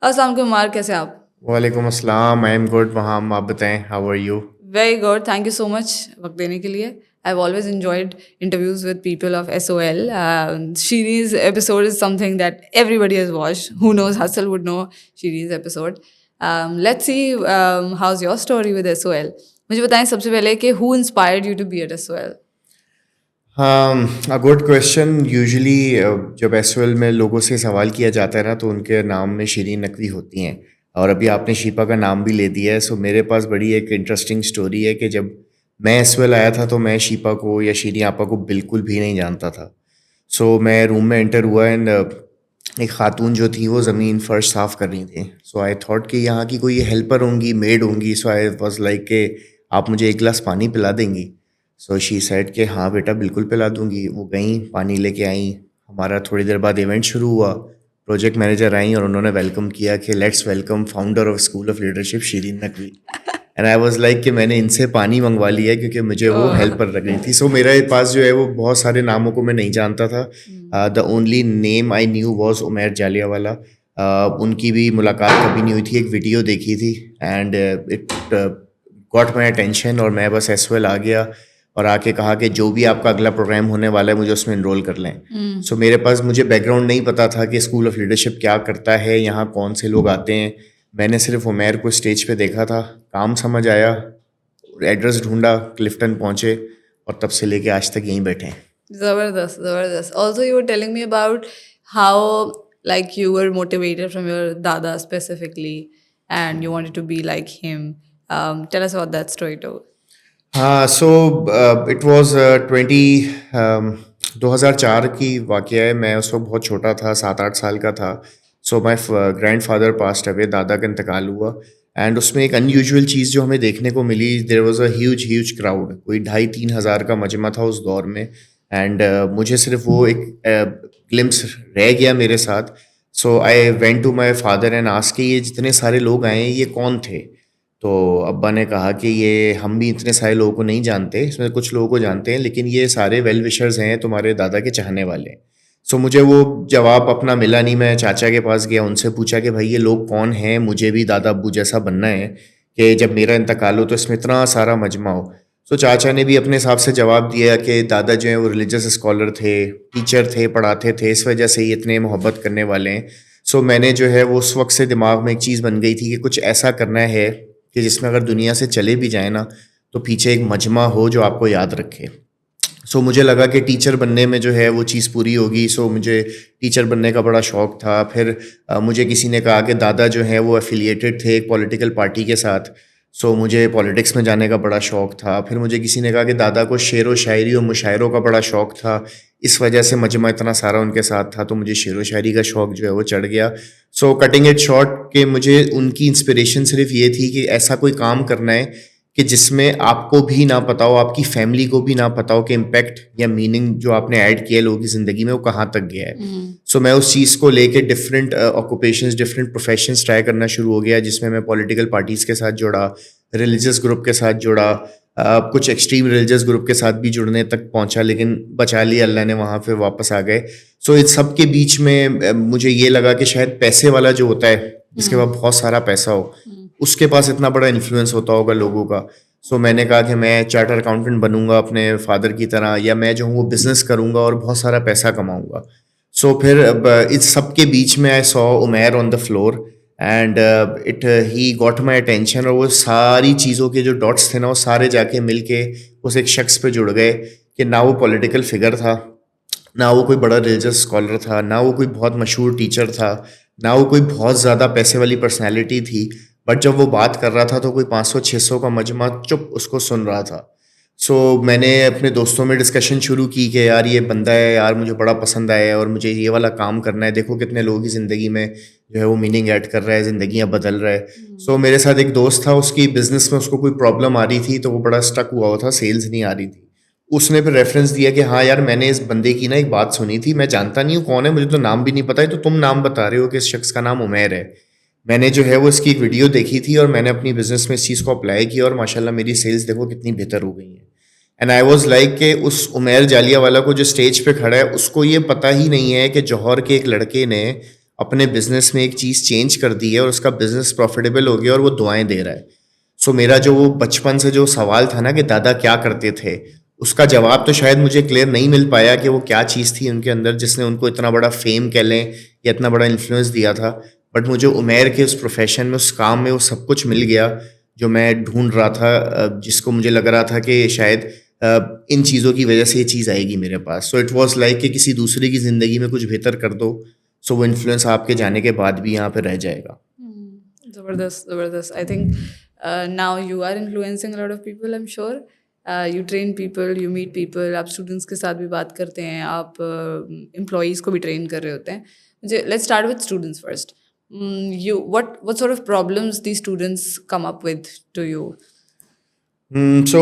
अस्सलाम वालेकुम उमार, कैसे हैं आप? वालेकुम अस्सलाम। I am good. वहाँ आप बताएं, how are you? Very good, thank you so much वक्त देने के लिए। I've always enjoyed interviews with people of SOL. Shiri's episode is something that everybody has watched. Who knows, Hustle would know Shiri's episode. Let's see how's your story with SOL. मुझे बताएं सबसे पहले कि who inspired you to be at SOL? A good question. Usually जब SOL में लोगों से सवाल किया जाता है ना, तो उनके नाम में शिरीन नकवी होती हैं। और अभी आपने शिपा का नाम भी ले दिया है, सो मेरे पास बड़ी एक इंटरेस्टिंग स्टोरी है कि जब मैं एसओएल आया था तो मैं शिपा को या शिरीन आपा को बिल्कुल भी नहीं जानता था। सो मैं रूम में एंटर हुआ एंड एक खातून जो थी वो ज़मीन फ़र्श साफ़ कर रही थी। सो आई थॉट कि यहाँ की कोई हेल्पर होंगी, मेड होंगी। सो आई वाज लाइक कि आप मुझे एक गिलास पानी पिला देंगी? सो शी सेड कि हाँ बेटा, बिल्कुल पिला दूंगी। वो गई, पानी लेके आई। हमारा थोड़ी देर बाद इवेंट शुरू हुआ। प्रोजेक्ट मैनेजर आई और उन्होंने वेलकम किया कि let's welcome founder of school of leadership Shirin Naqvi. And I was like कि मैंने इनसे पानी मंगवा लिया है क्योंकि मुझे वो Oh. हेल्पर रखनी थी। सो मेरे पास जो है वो बहुत सारे नामों को मैं नहीं जानता था। The only name I knew was Umair Jallianwala. उनकी भी मुलाकात कभी नहीं हुई थी, एक वीडियो देखी थी and it got my attention और मैं बस एसवेल आ गया और आके कहा कि जो भी आपका अगला प्रोग्राम होने वाला है मुझे उसमें इनरोल कर लें। सो मेरे पास मुझे बैकग्राउंड नहीं पता था कि स्कूल ऑफ लीडरशिप क्या करता है, यहाँ कौन से लोग आते हैं। मैंने सिर्फ उमैर को स्टेज पे देखा था, काम समझ आया, एड्रेस ढूंढा, क्लिफ्टन पहुँचे और तब से लेके आज तक यहीं बैठे हैं। Zabardast, Zabardast. Also, you were telling me about how, like, you were motivated from your dada specifically, and you wanted to be like him. Tell us about that story too. हाँ, सो इट वाज 2004 की वाक़या है। मैं उस वक्त बहुत छोटा था, 7-8 साल का था। So my grand father passed away, दादा का इंतकाल हुआ एंड उसमें एक अनयूजुअल चीज़ जो हमें देखने को मिली, there was a huge huge crowd. कोई 2,500-3 हज़ार का मजमा था उस दौर में एंड मुझे सिर्फ वो एक ग्लिम्स रह गया मेरे साथ। So I went to my father and asked कि ये जितने सारे लोग आए हैं ये कौन थे? तो अब्बा ने कहा कि ये हम भी इतने सारे लोगों को नहीं जानते, इसमें कुछ लोगों को जानते हैं लेकिन ये सारे वेल विशर्स हैं, तुम्हारे दादा के चाहने वाले हैं। सो मुझे वो जवाब अपना मिला नहीं। मैं चाचा के पास गया, उनसे पूछा कि भाई ये लोग कौन हैं, मुझे भी दादा अब्बू जैसा बनना है कि जब मेरा इंतकाल हो तो इसमें इतना सारा मजमा हो। सो चाचा ने भी अपने हिसाब से जवाब दिया कि दादा जो हैं वो रिलीजियस स्कॉलर थे, टीचर थे, पढ़ाते थे, इस वजह से ही इतने मोहब्बत करने वाले हैं। सो मैंने जो है वो उस वक्त से दिमाग में एक चीज़ बन गई थी कि कुछ ऐसा करना है कि जिसमें अगर दुनिया से चले भी जाए ना तो पीछे एक मजमा हो जो आपको याद रखे। सो मुझे लगा कि टीचर बनने में जो है वो चीज़ पूरी होगी। सो मुझे टीचर बनने का बड़ा शौक़ था। फिर मुझे किसी ने कहा कि दादा जो है वो एफिलिएटेड थे एक पॉलिटिकल पार्टी के साथ। सो मुझे पॉलिटिक्स में जाने का बड़ा शौक़ था। फिर मुझे किसी ने कहा कि दादा को शेर व शायरी और मुशायरों का बड़ा शौक़ था, इस वजह से मजमा इतना सारा उनके साथ था तो मुझे शेर व शायरी का शौक़ जो है वो चढ़ गया। सो कटिंग इट शॉर्ट कि मुझे उनकी इंस्पिरेशन सिर्फ ये थी कि ऐसा कोई काम करना है कि जिसमें आपको भी ना पता हो, आपकी फैमिली को भी ना पता हो कि इम्पैक्ट या मीनिंग जो आपने ऐड किया है लोगों की ज़िंदगी में वो कहाँ तक गया है। सो मैं उस चीज़ को लेके different occupations, different professions try करना शुरू हो गया, जिसमें मैं पॉलिटिकल पार्टीज़ के साथ जुड़ा, रिलीजियस ग्रुप के साथ जुड़ा, कुछ एक्सट्रीम रिलीजियस ग्रुप के साथ भी जुड़ने तक पहुंचा, लेकिन बचा लिया अल्लाह ने, वहाँ पे वापस आ गए। सो इस सब के बीच में मुझे ये लगा कि शायद पैसे वाला जो होता है, जिसके पास बहुत सारा पैसा हो, उसके पास इतना बड़ा इन्फ्लुएंस होता होगा लोगों का। सो मैंने कहा कि मैं चार्टर अकाउंटेंट बनूंगा अपने फादर की तरह, या मैं जो हूँ वो बिज़नेस करूंगा और बहुत सारा पैसा कमाऊंगा। सो फिर अब इस सब के बीच में I saw Umair on the floor and it he got my attention. और वो सारी चीज़ों के जो डॉट्स थे ना, वो सारे जाके मिल के उस एक शख्स पे जुड़ गए कि ना वो पॉलिटिकल फिगर था, ना वो कोई बड़ा रिलीजियस स्कॉलर था, ना वो कोई बहुत मशहूर टीचर था, ना वो कोई बहुत ज़्यादा पैसे वाली पर्सनैलिटी थी। बट जब वो बात कर रहा था तो कोई 500-600 का मजमा चुप उसको सुन रहा था। सो मैंने अपने दोस्तों में डिस्कशन शुरू की कि यार ये बंदा है यार, मुझे बड़ा पसंद आया है और मुझे ये वाला काम करना है। देखो कितने लोगों की ज़िंदगी में जो है वो मीनिंग ऐड कर रहा है, ज़िंदगियाँ बदल रहा है। सो मेरे साथ एक दोस्त था, उसकी बिज़नेस में उसको कोई प्रॉब्लम आ रही थी तो वो बड़ा स्टक हुआ था, सेल्स नहीं आ रही थी। उसने फिर रेफरेंस दिया कि हाँ यार, मैंने इस बंदे की ना एक बात सुनी थी, मैं जानता नहीं हूँ कौन है, मुझे तो नाम भी नहीं पता है, तो तुम नाम बता रहे हो कि इस शख्स का नाम उमैर है। मैंने जो है वो इसकी एक वीडियो देखी थी और मैंने अपनी बिजनेस में इस चीज़ को अप्लाई किया और माशाल्लाह मेरी सेल्स देखो कितनी बेहतर हो गई हैं। एंड आई वाज लाइक कि उस उमैर जालिया वाला को जो स्टेज पे खड़ा है उसको ये पता ही नहीं है कि जौहर के एक लड़के ने अपने बिजनेस में एक चीज़ चेंज कर दी है और उसका बिजनेस प्रॉफिटेबल हो गया और वो दुआएं दे रहा है। सो मेरा जो वो बचपन से जो सवाल था ना कि दादा क्या करते थे, उसका जवाब तो शायद मुझे क्लियर नहीं मिल पाया कि वो क्या चीज़ थी उनके अंदर जिसने उनको इतना बड़ा फेम कह लें या इतना बड़ा इन्फ्लुएंस दिया था। बट मुझे उमेर के उस प्रोफेशन में, उस काम में वो सब कुछ मिल गया जो मैं ढूंढ रहा था, जिसको मुझे लग रहा था कि शायद इन चीज़ों की वजह से ये चीज़ आएगी मेरे पास। सो इट वाज लाइक कि किसी दूसरे की ज़िंदगी में कुछ बेहतर कर दो, सो वो इन्फ्लुएंस आपके जाने के बाद भी यहाँ पे रह जाएगा। Zabardast, Zabardast. I think now you are influencing a lot of people, I'm sure. You train people, you meet people, आप students के साथ भी बात करते हैं, आप employees को भी train कर रहे होते हैं. Let's start with students first. What sort of problems these students come up with to you? सो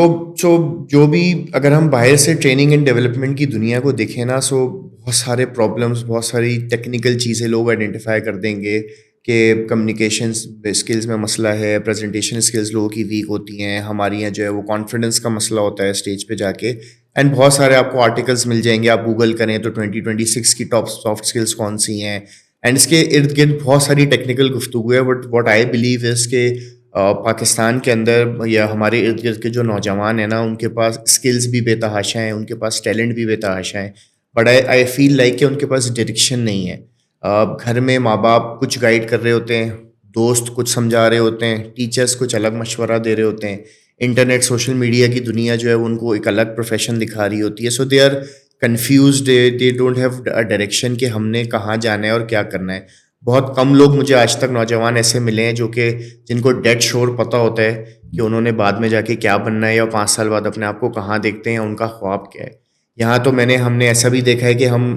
जो भी, अगर हम बाहर से ट्रेनिंग एंड डेवलपमेंट की दुनिया को देखें ना, सो बहुत सारे प्रॉब्लम्स, बहुत सारी टेक्निकल चीज़ें लोग आइडेंटिफाई कर देंगे कि कम्युनिकेशन स्किल्स में मसला है, प्रेजेंटेशन स्किल्स लोगों की वीक होती हैं, हमारी यहाँ जो है वो कॉन्फिडेंस का मसला होता है स्टेज पे जाके। एंड बहुत सारे आपको आर्टिकल्स मिल जाएंगे, आप गूगल करें तो 2026 की टॉप सॉफ्ट स्किल्स कौन सी हैं, एंड इसके इर्द गिर्द बहुत सारी टेक्निकल गुफ्तगू है। But what I believe is के पाकिस्तान के अंदर या हमारे इर्द गिर्द के जो नौजवान हैं ना, उनके पास स्किल्स भी बेतहाशा हैं, उनके पास टैलेंट भी बेतहाशा हैं, बट आई फील लाइक कि उनके पास डायरेक्शन नहीं है। घर में माँ बाप कुछ गाइड कर रहे होते हैं, दोस्त कुछ समझा रहे होते हैं, टीचर्स कुछ अलग मशवरा दे रहे होते हैं, इंटरनेट सोशल मीडिया की दुनिया जो है वो उनको एक अलग प्रोफेशन दिखा रही होती है। So they are confused, they don't have a direction कि हमने कहाँ जाना है और क्या करना है। बहुत कम लोग मुझे आज तक नौजवान ऐसे मिले हैं जो कि जिनको डेड श्योर पता होता है कि उन्होंने बाद में जाके क्या बनना है या 5 साल बाद अपने आप को कहाँ देखते हैं, उनका ख्वाब क्या है। यहाँ तो हमने ऐसा भी देखा है कि हम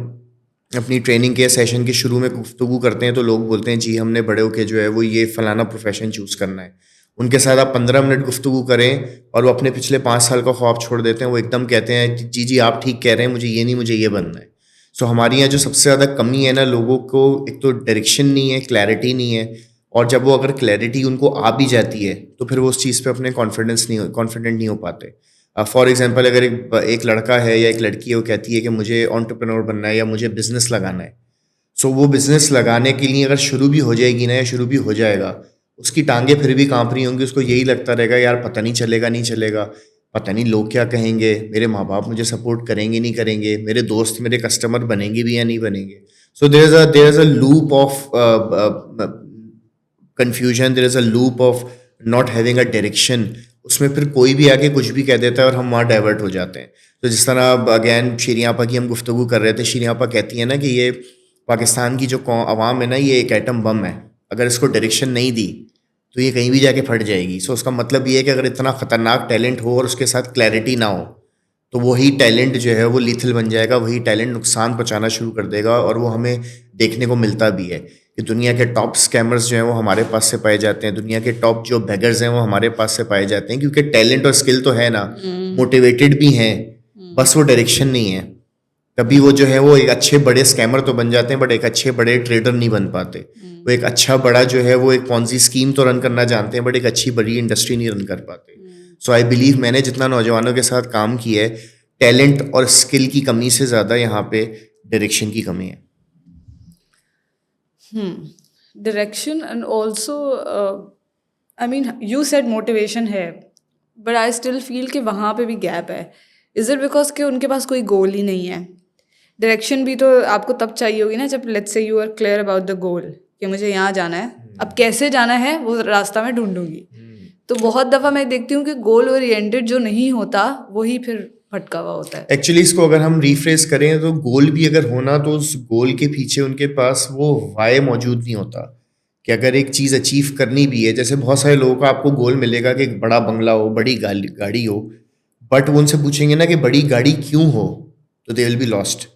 अपनी ट्रेनिंग के सेशन के शुरू में गुफ्तगू करते हैं तो लोग बोलते हैं जी हमने बड़े होके जो है वो ये फलाना प्रोफेशन चूज़ करना है। उनके साथ आप 15 मिनट गुफ्तगू करें और वो अपने पिछले 5 साल का ख्वाब छोड़ देते हैं। वो एकदम कहते हैं जी जी आप ठीक कह रहे हैं, मुझे ये नहीं, मुझे ये बनना है। सो हमारे यहाँ जो सबसे ज़्यादा कमी है ना, लोगों को एक तो डायरेक्शन नहीं है, क्लैरिटी नहीं है, और जब वो अगर क्लैरिटी उनको आ भी जाती है तो फिर वो उस चीज़ पे अपने कॉन्फिडेंट नहीं हो पाते। फॉर एग्जांपल अगर एक लड़का है या एक लड़की है, वो कहती है कि मुझे एंटरप्रेन्योर बनना है या मुझे बिज़नेस लगाना है, सो वो बिज़नेस लगाने के लिए अगर शुरू भी हो जाएगी ना या शुरू भी हो जाएगा, उसकी टांगें फिर भी काँप रही होंगी, उसको यही लगता रहेगा यार पता नहीं चलेगा नहीं चलेगा, पता नहीं लोग क्या कहेंगे, मेरे माँ बाप मुझे सपोर्ट करेंगे नहीं करेंगे, मेरे दोस्त मेरे कस्टमर बनेंगे भी या नहीं बनेंगे। So there is a loop of confusion, there is a loop of not having a direction. उसमें फिर कोई भी आके कुछ भी कह देता है और हम वहाँ डाइवर्ट हो जाते हैं। तो जिस तरह अगैन शीरियाँ आपा की हम गुफ्तगू कर रहे थे, शीरियाँ आपा कहती है ना कि ये पाकिस्तान की जो आवाम है ना, ये एक एटम बम है, अगर इसको डायरेक्शन नहीं दी तो ये कहीं भी जाके फट जाएगी। सो उसका मतलब ये है कि अगर इतना ख़तरनाक टैलेंट हो और उसके साथ क्लैरिटी ना हो तो वही टैलेंट जो है वो लीथल बन जाएगा, वही टैलेंट नुकसान पहुंचाना शुरू कर देगा। और वो हमें देखने को मिलता भी है कि दुनिया के टॉप स्कैमर्स जो हैं वो हमारे पास से पाए जाते हैं, दुनिया के टॉप जो बेगर्स हैं वो हमारे पास से पाए जाते हैं, क्योंकि टैलेंट और स्किल तो है ना, मोटिवेटेड भी हैं, बस वो डायरेक्शन नहीं है। कभी वो जो है वो एक अच्छे बड़े स्कैमर तो बन जाते हैं बट एक अच्छे बड़े ट्रेडर नहीं बन पाते। वो एक अच्छा बड़ा जो है वो एक पॉन्जी स्कीम तो रन करना जानते हैं बट एक अच्छी बड़ी इंडस्ट्री नहीं रन कर पाते। सो आई बिलीव मैंने जितना नौजवानों के साथ काम किया है, टैलेंट और स्किल की कमी से ज़्यादा यहाँ पे डायरेक्शन की कमी है। Direction and also, I mean, you said motivation है, but I still feel कि वहाँ पे भी गैप है. Is it because कि उनके पास कोई गोल ही नहीं है? डायरेक्शन भी तो आपको तब चाहिए होगी ना जब let's say you are clear about the goal कि मुझे यहाँ जाना है, अब कैसे जाना है वो रास्ता मैं ढूंढूंगी। तो बहुत दफ़ा मैं देखती हूँ कि गोल ओरिएंटेड जो नहीं होता वही फिर भटका हुआ होता है। एक्चुअली इसको अगर हम रिफ्रेस करें तो गोल भी अगर होना तो उस गोल के पीछे उनके पास वो वाई मौजूद नहीं होता कि अगर एक चीज़ अचीव करनी भी है, जैसे बहुत सारे लोगों का आपको गोल मिलेगा कि एक बड़ा बंगला हो, बड़ी गाड़ी हो, बट वो उनसे पूछेंगे ना कि बड़ी गाड़ी क्यों हो, तो they will be lost.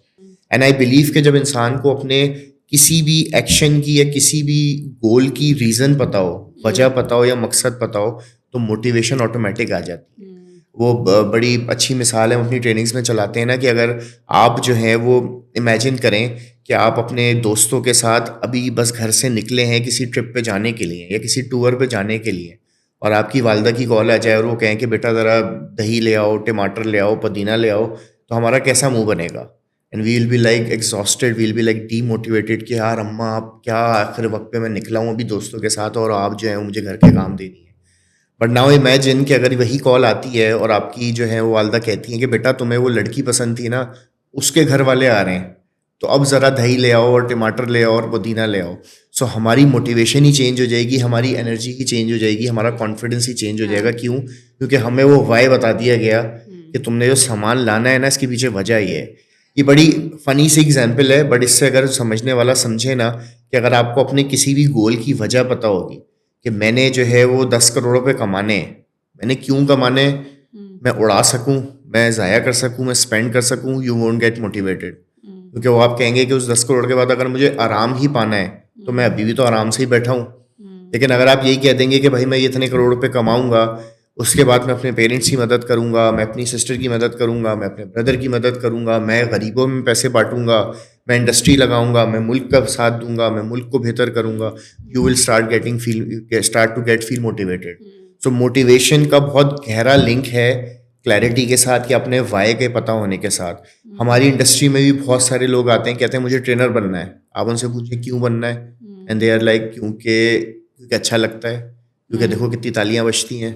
And I believe कि जब इंसान को अपने किसी भी एक्शन की या किसी भी गोल की रीज़न पता हो, वजह पता हो या मकसद पता हो, तो मोटिवेशन ऑटोमेटिक आ जाती है। वो बड़ी अच्छी मिसाल है हम अपनी ट्रेनिंग्स में चलाते हैं ना कि अगर आप जो है वो इमेजिन करें कि आप अपने दोस्तों के साथ अभी बस घर से निकले हैं किसी ट्रिप पे जाने के लिए या किसी टूर पे जाने के लिए, और आपकी वालदा की कॉल आ जाए और वो कहें कि बेटा ज़रा दही ले आओ, टमाटर ले आओ, पुदीना ले आओ, तो हमारा कैसा मुंह बनेगा? And we will be like exhausted, we will be like demotivated कि यार अम्मा आप क्या आखिर वक्त पे मैं निकला हूँ अभी दोस्तों के साथ और आप जो है वो मुझे घर के काम देनी है। बट नाउ इमेजिन कि अगर वही कॉल आती है और आपकी जो है वो वालदा कहती हैं कि बेटा तुम्हें वो लड़की पसंद थी ना, उसके घर वाले आ रहे हैं, तो अब ज़रा दही ले आओ और टमाटर ले आओ और पुदीना ले आओ। सो हमारी मोटिवेशन ही चेंज हो जाएगी, हमारी एनर्जी ही चेंज हो जाएगी, हमारा कॉन्फिडेंस ही चेंज हो जाएगा। क्यों? क्योंकि हमें वो वाई बता दिया गया कि तुमने जो सामान लाना है ना, इसके पीछे वजह ये है। ये बड़ी फनी सी एग्जाम्पल है, बट इससे अगर समझने वाला समझे ना कि अगर आपको अपने किसी भी गोल की वजह पता होगी कि मैंने जो है वो 10 करोड़ रुपए कमाने हैं, मैंने क्यों कमाने, मैं उड़ा सकूं, मैं ज़ाया कर सकूं, मैं स्पेंड कर सकूं, यू वोंट गेट मोटिवेटेड। क्योंकि वो आप कहेंगे कि उस 10 करोड़ के बाद अगर मुझे आराम ही पाना है तो मैं अभी भी तो आराम से ही बैठा हूँ। लेकिन अगर आप यही कह देंगे कि भाई मैं ये इतने करोड़ रुपए कमाऊंगा, उसके बाद मैं अपने पेरेंट्स की मदद करूंगा, मैं अपनी सिस्टर की मदद करूंगा, मैं अपने ब्रदर की मदद करूंगा, मैं गरीबों में पैसे बांटूंगा, मैं इंडस्ट्री लगाऊंगा, मैं मुल्क का साथ दूंगा, मैं मुल्क को बेहतर करूंगा, you will start to get feel motivated. So motivation का बहुत गहरा लिंक है क्लैरिटी के साथ कि अपने वाई के पता होने के साथ। हमारी इंडस्ट्री में भी बहुत सारे लोग आते हैं, कहते हैं मुझे ट्रेनर बनना है। आप उनसे पूछिए क्यों बनना है, एंड दे आर लाइक क्योंकि अच्छा लगता है, क्योंकि देखो कितनी तालियां बजती हैं।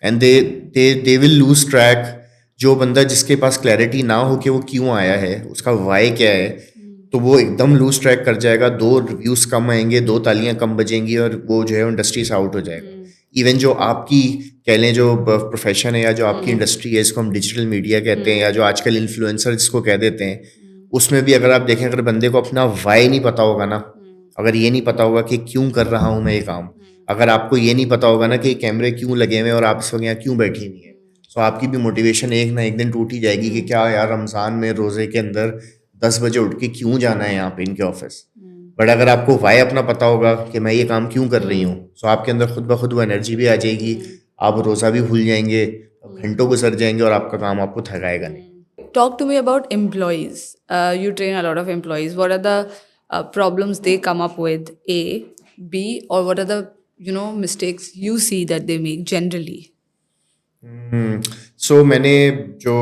And they will lose track. जो बंदा जिसके पास क्लैरिटी ना हो कि वो क्यों आया है, उसका वाई क्या है, तो वो एकदम लूज ट्रैक कर जाएगा। 2 रिव्यूज कम आएंगे, 2 तालियां कम बजेंगी और वो जो है इंडस्ट्री से आउट हो जाएगा। इवन जो आपकी कह लें जो प्रोफेशन है या जो आपकी इंडस्ट्री है, इसको हम डिजिटल मीडिया कहते हैं या जो आजकल इन्फ्लुएंसर जिसको कह देते हैं, उसमें भी अगर आप देखें, अगर बंदे को अपना वाई नहीं पता होगा ना, अगर ये नहीं पता होगा कि क्यों कर रहा हूँ मैं ये काम, अगर आपको ये नहीं पता होगा ना कि कैमरे क्यों लगे हुए हैं और आप इस वक्त यहाँ क्यों बैठी हुई हैं, तो आपकी भी मोटिवेशन एक ना एक दिन टूट ही जाएगी कि क्या यार रमज़ान में रोज़े के अंदर 10 बजे उठ के क्यों जाना है यहाँ पे इनके ऑफिस। बट अगर आपको वाई अपना पता होगा कि मैं ये काम क्यों कर रही हूँ, तो आपके अंदर खुद ब खुद वो एनर्जी भी आ जाएगी, आप रोज़ा भी भूल जाएंगे, घंटों गुजर जाएंगे और आपका काम आपको थकाएगा नहीं। Talk to me about employees. You train a lot of employees. What are the problems they come up with? A, B, or what are the mistakes you see that they make generally? सो मैंने जो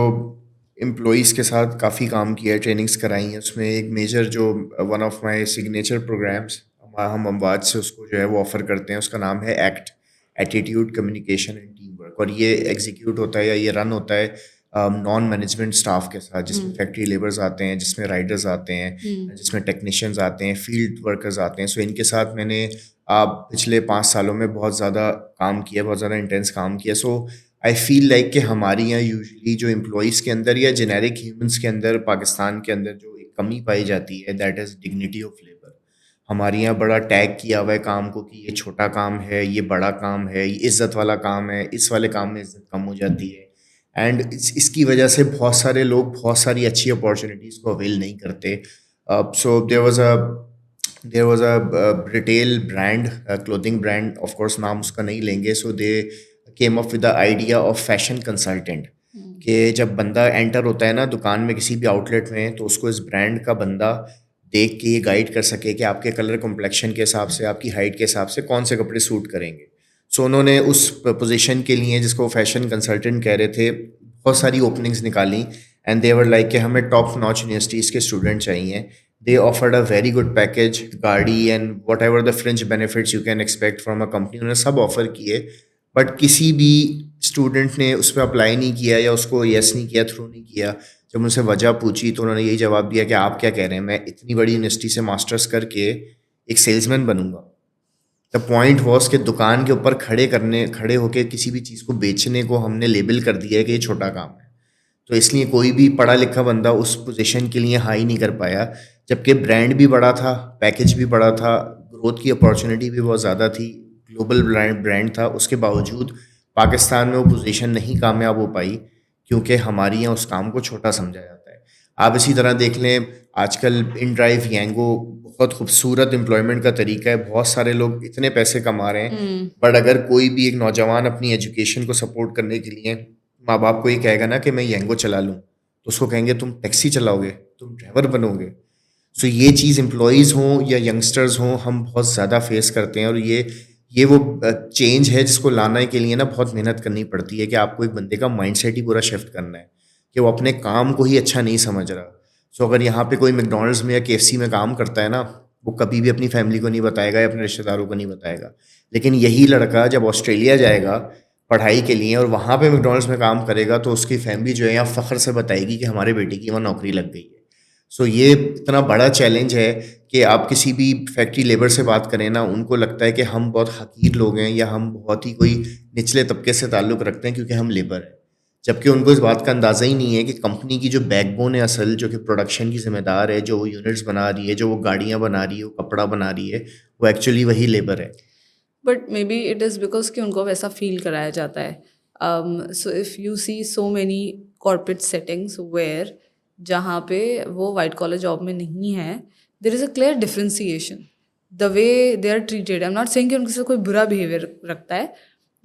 employees के साथ काफ़ी काम किया है, trainings कराई हैं, उसमें एक मेजर जो one of my signature programmes हम अमवाज से उसको जो है वो ऑफ़र करते हैं, उसका नाम है act, attitude communication and team work. और ये एग्जीक्यूट होता है या ये रन होता है नॉन मैनेजमेंट स्टाफ के साथ, जिसमें फैक्ट्री लेबर्स आते हैं, जिसमें राइडर्स आते हैं, जिसमें टेक्नीशियंस आते हैं, फील्ड वर्कर्स आते हैं। सो इनके साथ मैंने पिछले 5 सालों में बहुत ज़्यादा काम किया, बहुत ज़्यादा इंटेंस काम किया। सो आई फील लाइक कि हमारे यहाँ यूजुअली जो एम्प्लॉयज़ के अंदर या जेनेरिक ह्यूमंस के अंदर पाकिस्तान के अंदर जो एक कमी पाई जाती है, that is dignity of labour. हमारे यहाँ बड़ा टैग किया हुआ है काम को कि ये छोटा काम है, ये बड़ा काम है, ये इज़्ज़त वाला काम है, इस वाले काम में इज़्ज़त कम हो जाती है। एंड इसकी वजह से बहुत सारे लोग बहुत सारी अच्छी अपॉर्चुनिटीज़ को अवेल नहीं करते। So there was a retail brand, clothing brand, of course नाम उसका नहीं लेंगे। So they came up with the idea of fashion consultant, कि जब बंदा एंटर होता है ना दुकान में किसी भी आउटलेट में, तो उसको इस ब्रांड का बंदा देख के ये गाइड कर सके कि आपके कलर कॉम्प्लेक्शन के हिसाब से, आपकी हाइट के हिसाब से कौन से कपड़े सूट करेंगे। सो उन्होंने उस पोजीशन के लिए, जिसको फैशन कंसल्टेंट कह रहे थे, बहुत सारी ओपनिंग्स निकाली। एंड दे वर लाइक कि हमें टॉप नॉच यूनिवर्सिटीज़ के स्टूडेंट चाहिए। They offered a very good package, गाड़ी and whatever the fringe benefits you can expect from a company, उन्होंने सब ऑफर किए। बट किसी भी स्टूडेंट ने उस पर अप्लाई नहीं किया या उसको येस नहीं किया, थ्रू नहीं किया। जब उनसे वजह पूछी तो उन्होंने यही जवाब दिया कि आप क्या कह रहे हैं, मैं इतनी बड़ी यूनिवर्सिटी से मास्टर्स करके एक सेल्समैन बनूंगा। द पॉइंट वॉज कि दुकान के ऊपर खड़े होकर किसी भी चीज़ को बेचने को हमने लेबल कर दिया है कि ये छोटा काम है। तो इसलिए कोई भी पढ़ा लिखा बंदा उस पोजीशन के लिए हाई नहीं कर पाया, जबकि ब्रांड भी बड़ा था, पैकेज भी बड़ा था, ग्रोथ की अपॉर्चुनिटी भी बहुत ज़्यादा थी, ग्लोबल ब्रांड था। उसके बावजूद पाकिस्तान में वो पोजीशन नहीं कामयाब हो पाई, क्योंकि हमारी यहाँ उस काम को छोटा समझा जाता है। आप इसी तरह देख लें, आजकल इन ड्राइव यांगो बहुत खूबसूरत एम्प्लॉयमेंट का तरीका है, बहुत सारे लोग इतने पैसे कमा रहे हैं। बट अगर कोई भी एक नौजवान अपनी एजुकेशन को सपोर्ट करने के लिए माँ बाप को ये कहेगा ना कि मैं यांगो चला लूँ, तो उसको कहेंगे तुम टैक्सी चलाओगे, तुम ड्राइवर बनोगे। सो ये चीज़ एम्प्लॉयज़ हों या यंगस्टर्स हों, हम बहुत ज़्यादा फेस करते हैं। और ये वो चेंज है जिसको लाने के लिए ना बहुत मेहनत करनी पड़ती है, कि आपको एक बंदे का माइंडसेट ही पूरा शिफ्ट करना है कि वो अपने काम को ही अच्छा नहीं समझ रहा। सो अगर यहाँ पे कोई मैकडोनल्ड्स में या KFC में काम करता है ना, वो कभी भी अपनी फैमिली को नहीं बताएगा या अपने रिश्तेदारों को नहीं बताएगा। लेकिन यही लड़का जब ऑस्ट्रेलिया जाएगा पढ़ाई के लिए और वहाँ पे मैकडोनल्ड्स में काम करेगा तो उसकी फैमिली जो है यहाँ फ़ख्र से बताएगी कि हमारे बेटे की वहाँ नौकरी लग गई है। सो ये इतना बड़ा चैलेंज है कि आप किसी भी फैक्ट्री लेबर से बात करें ना, उनको लगता है कि हम बहुत हकीर लोग हैं या हम बहुत ही कोई निचले तबके से ताल्लुक़ रखते हैं क्योंकि हम लेबर हैं। जबकि उनको इस बात का अंदाज़ा ही नहीं है कि कंपनी की जो बैकबोन है असल, जो कि प्रोडक्शन की ज़िम्मेदार है, जो वो यूनिट्स बना रही है, जो वो गाड़ियाँ बना रही है, वो कपड़ा बना रही है, वो एक्चुअली वही लेबर है। But may be it is because कि उनको वैसा फील कराया जाता है. So if you see so many corporate settings where जहाँ पे वो वाइट कॉलर जॉब में नहीं है, there is a clear differentiation the way they are treated. I am not saying कि उनके साथ कोई बुरा बिहेवियर रखता है,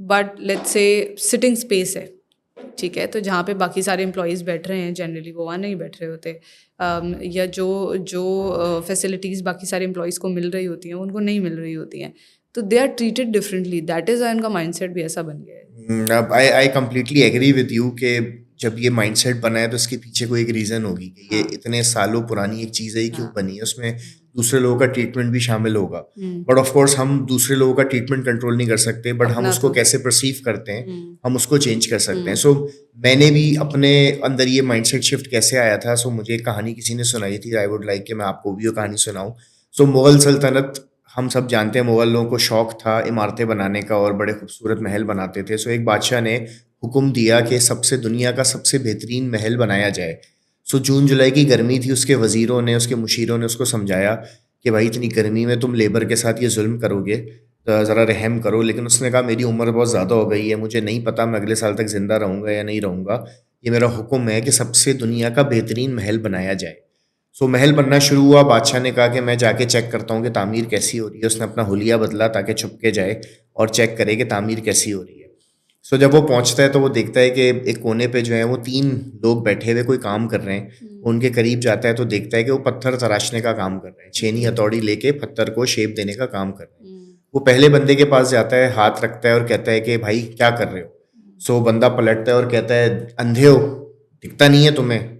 but let's say sitting space है, ठीक है, तो जहाँ पे बाकी सारे एम्प्लॉयज़ बैठ रहे हैं जनरली वो वहाँ नहीं बैठ रहे होते, या जो जो फैसिलिटीज़ बाकी सारे एम्प्लॉयज़ को मिल रही होती हैं उनको नहीं मिल रही होती हैं, तो they are treated differently. That is उनका माइंडसेट भी ऐसा बन गया है. अब I completely agree with you कि जब ये माइंडसेट बना है तो इसके पीछे कोई एक रीज़न होगी कि ये इतने सालों पुरानी एक चीज़ है, ये क्यों बनी है, उसमें दूसरे लोगों का ट्रीटमेंट भी शामिल होगा. बट ऑफ कोर्स हम दूसरे लोगों का ट्रीटमेंट कंट्रोल नहीं कर सकते, बट हम उसको कैसे परसीव करते हैं हम उसको चेंज कर सकते हैं. सो मैंने भी अपने अंदर ये माइंडसेट शिफ्ट कैसे आया था, सो मुझे एक कहानी किसी ने सुनाई थी. आई वुड लाइक कि मैं आपको भी वो कहानी सुनाऊँ. सो मुग़ल सल्तनत, हम सब जानते हैं मुग़ल लोगों को शौक़ था इमारतें बनाने का और बड़े खूबसूरत महल बनाते थे. सो एक बादशाह ने हुक्म दिया कि सबसे दुनिया का सबसे बेहतरीन महल बनाया जाए. सो जून जुलाई की गर्मी थी, उसके वज़ीरों ने, उसके मुशीरों ने उसको समझाया कि भाई इतनी गर्मी में तुम लेबर के साथ ये जुल्म करोगे तो ज़रा रहम करो. लेकिन उसने कहा मेरी उम्र बहुत ज़्यादा हो गई है, मुझे नहीं पता मैं अगले साल तक ज़िंदा रहूँगा या नहीं रहूँगा, ये मेरा हुक्म है कि सबसे दुनिया का बेहतरीन महल बनाया जाए. सो महल बनना शुरू हुआ. बादशाह ने कहा कि मैं जाके चेक करता हूँ कि तामीर कैसी हो रही है. उसने अपना हुलिया बदला ताकि छुप के जाए और चेक करे कि तामीर कैसी हो रही है. सो जब वो पहुंचता है तो वो देखता है कि एक कोने पे जो है वो 3 लोग बैठे हुए कोई काम कर रहे हैं. उनके करीब जाता है तो देखता है कि वो पत्थर तराशने का काम कर रहे हैं, छेनी हथौड़ी लेके पत्थर को शेप देने का काम कर रहे हैं. वो पहले बंदे के पास जाता है, हाथ रखता है और कहता है कि भाई क्या कर रहे हो. सो बंदा पलटता है और कहता है अंधे हो, दिखता नहीं है तुम्हें,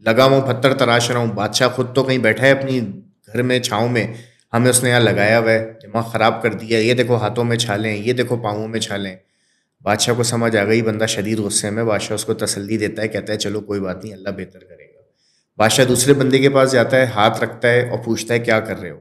लगा वो पत्थर तराश रहा हूँ. बादशाह खुद तो कहीं बैठा है अपनी घर में छाँव में, हमें उसने यहाँ लगाया हुआ है, दिमाग ख़राब कर दिया. ये देखो हाथों में छालें, ये देखो पाँवों में छालें. बादशाह को समझ आ गई, बंदा शदीद गुस्से में. बादशाह उसको तसल्ली देता है, कहता है चलो कोई बात नहीं, अल्लाह बेहतर करेगा. बादशाह दूसरे बंदे के पास जाता है, हाथ रखता है और पूछता है क्या कर रहे हो.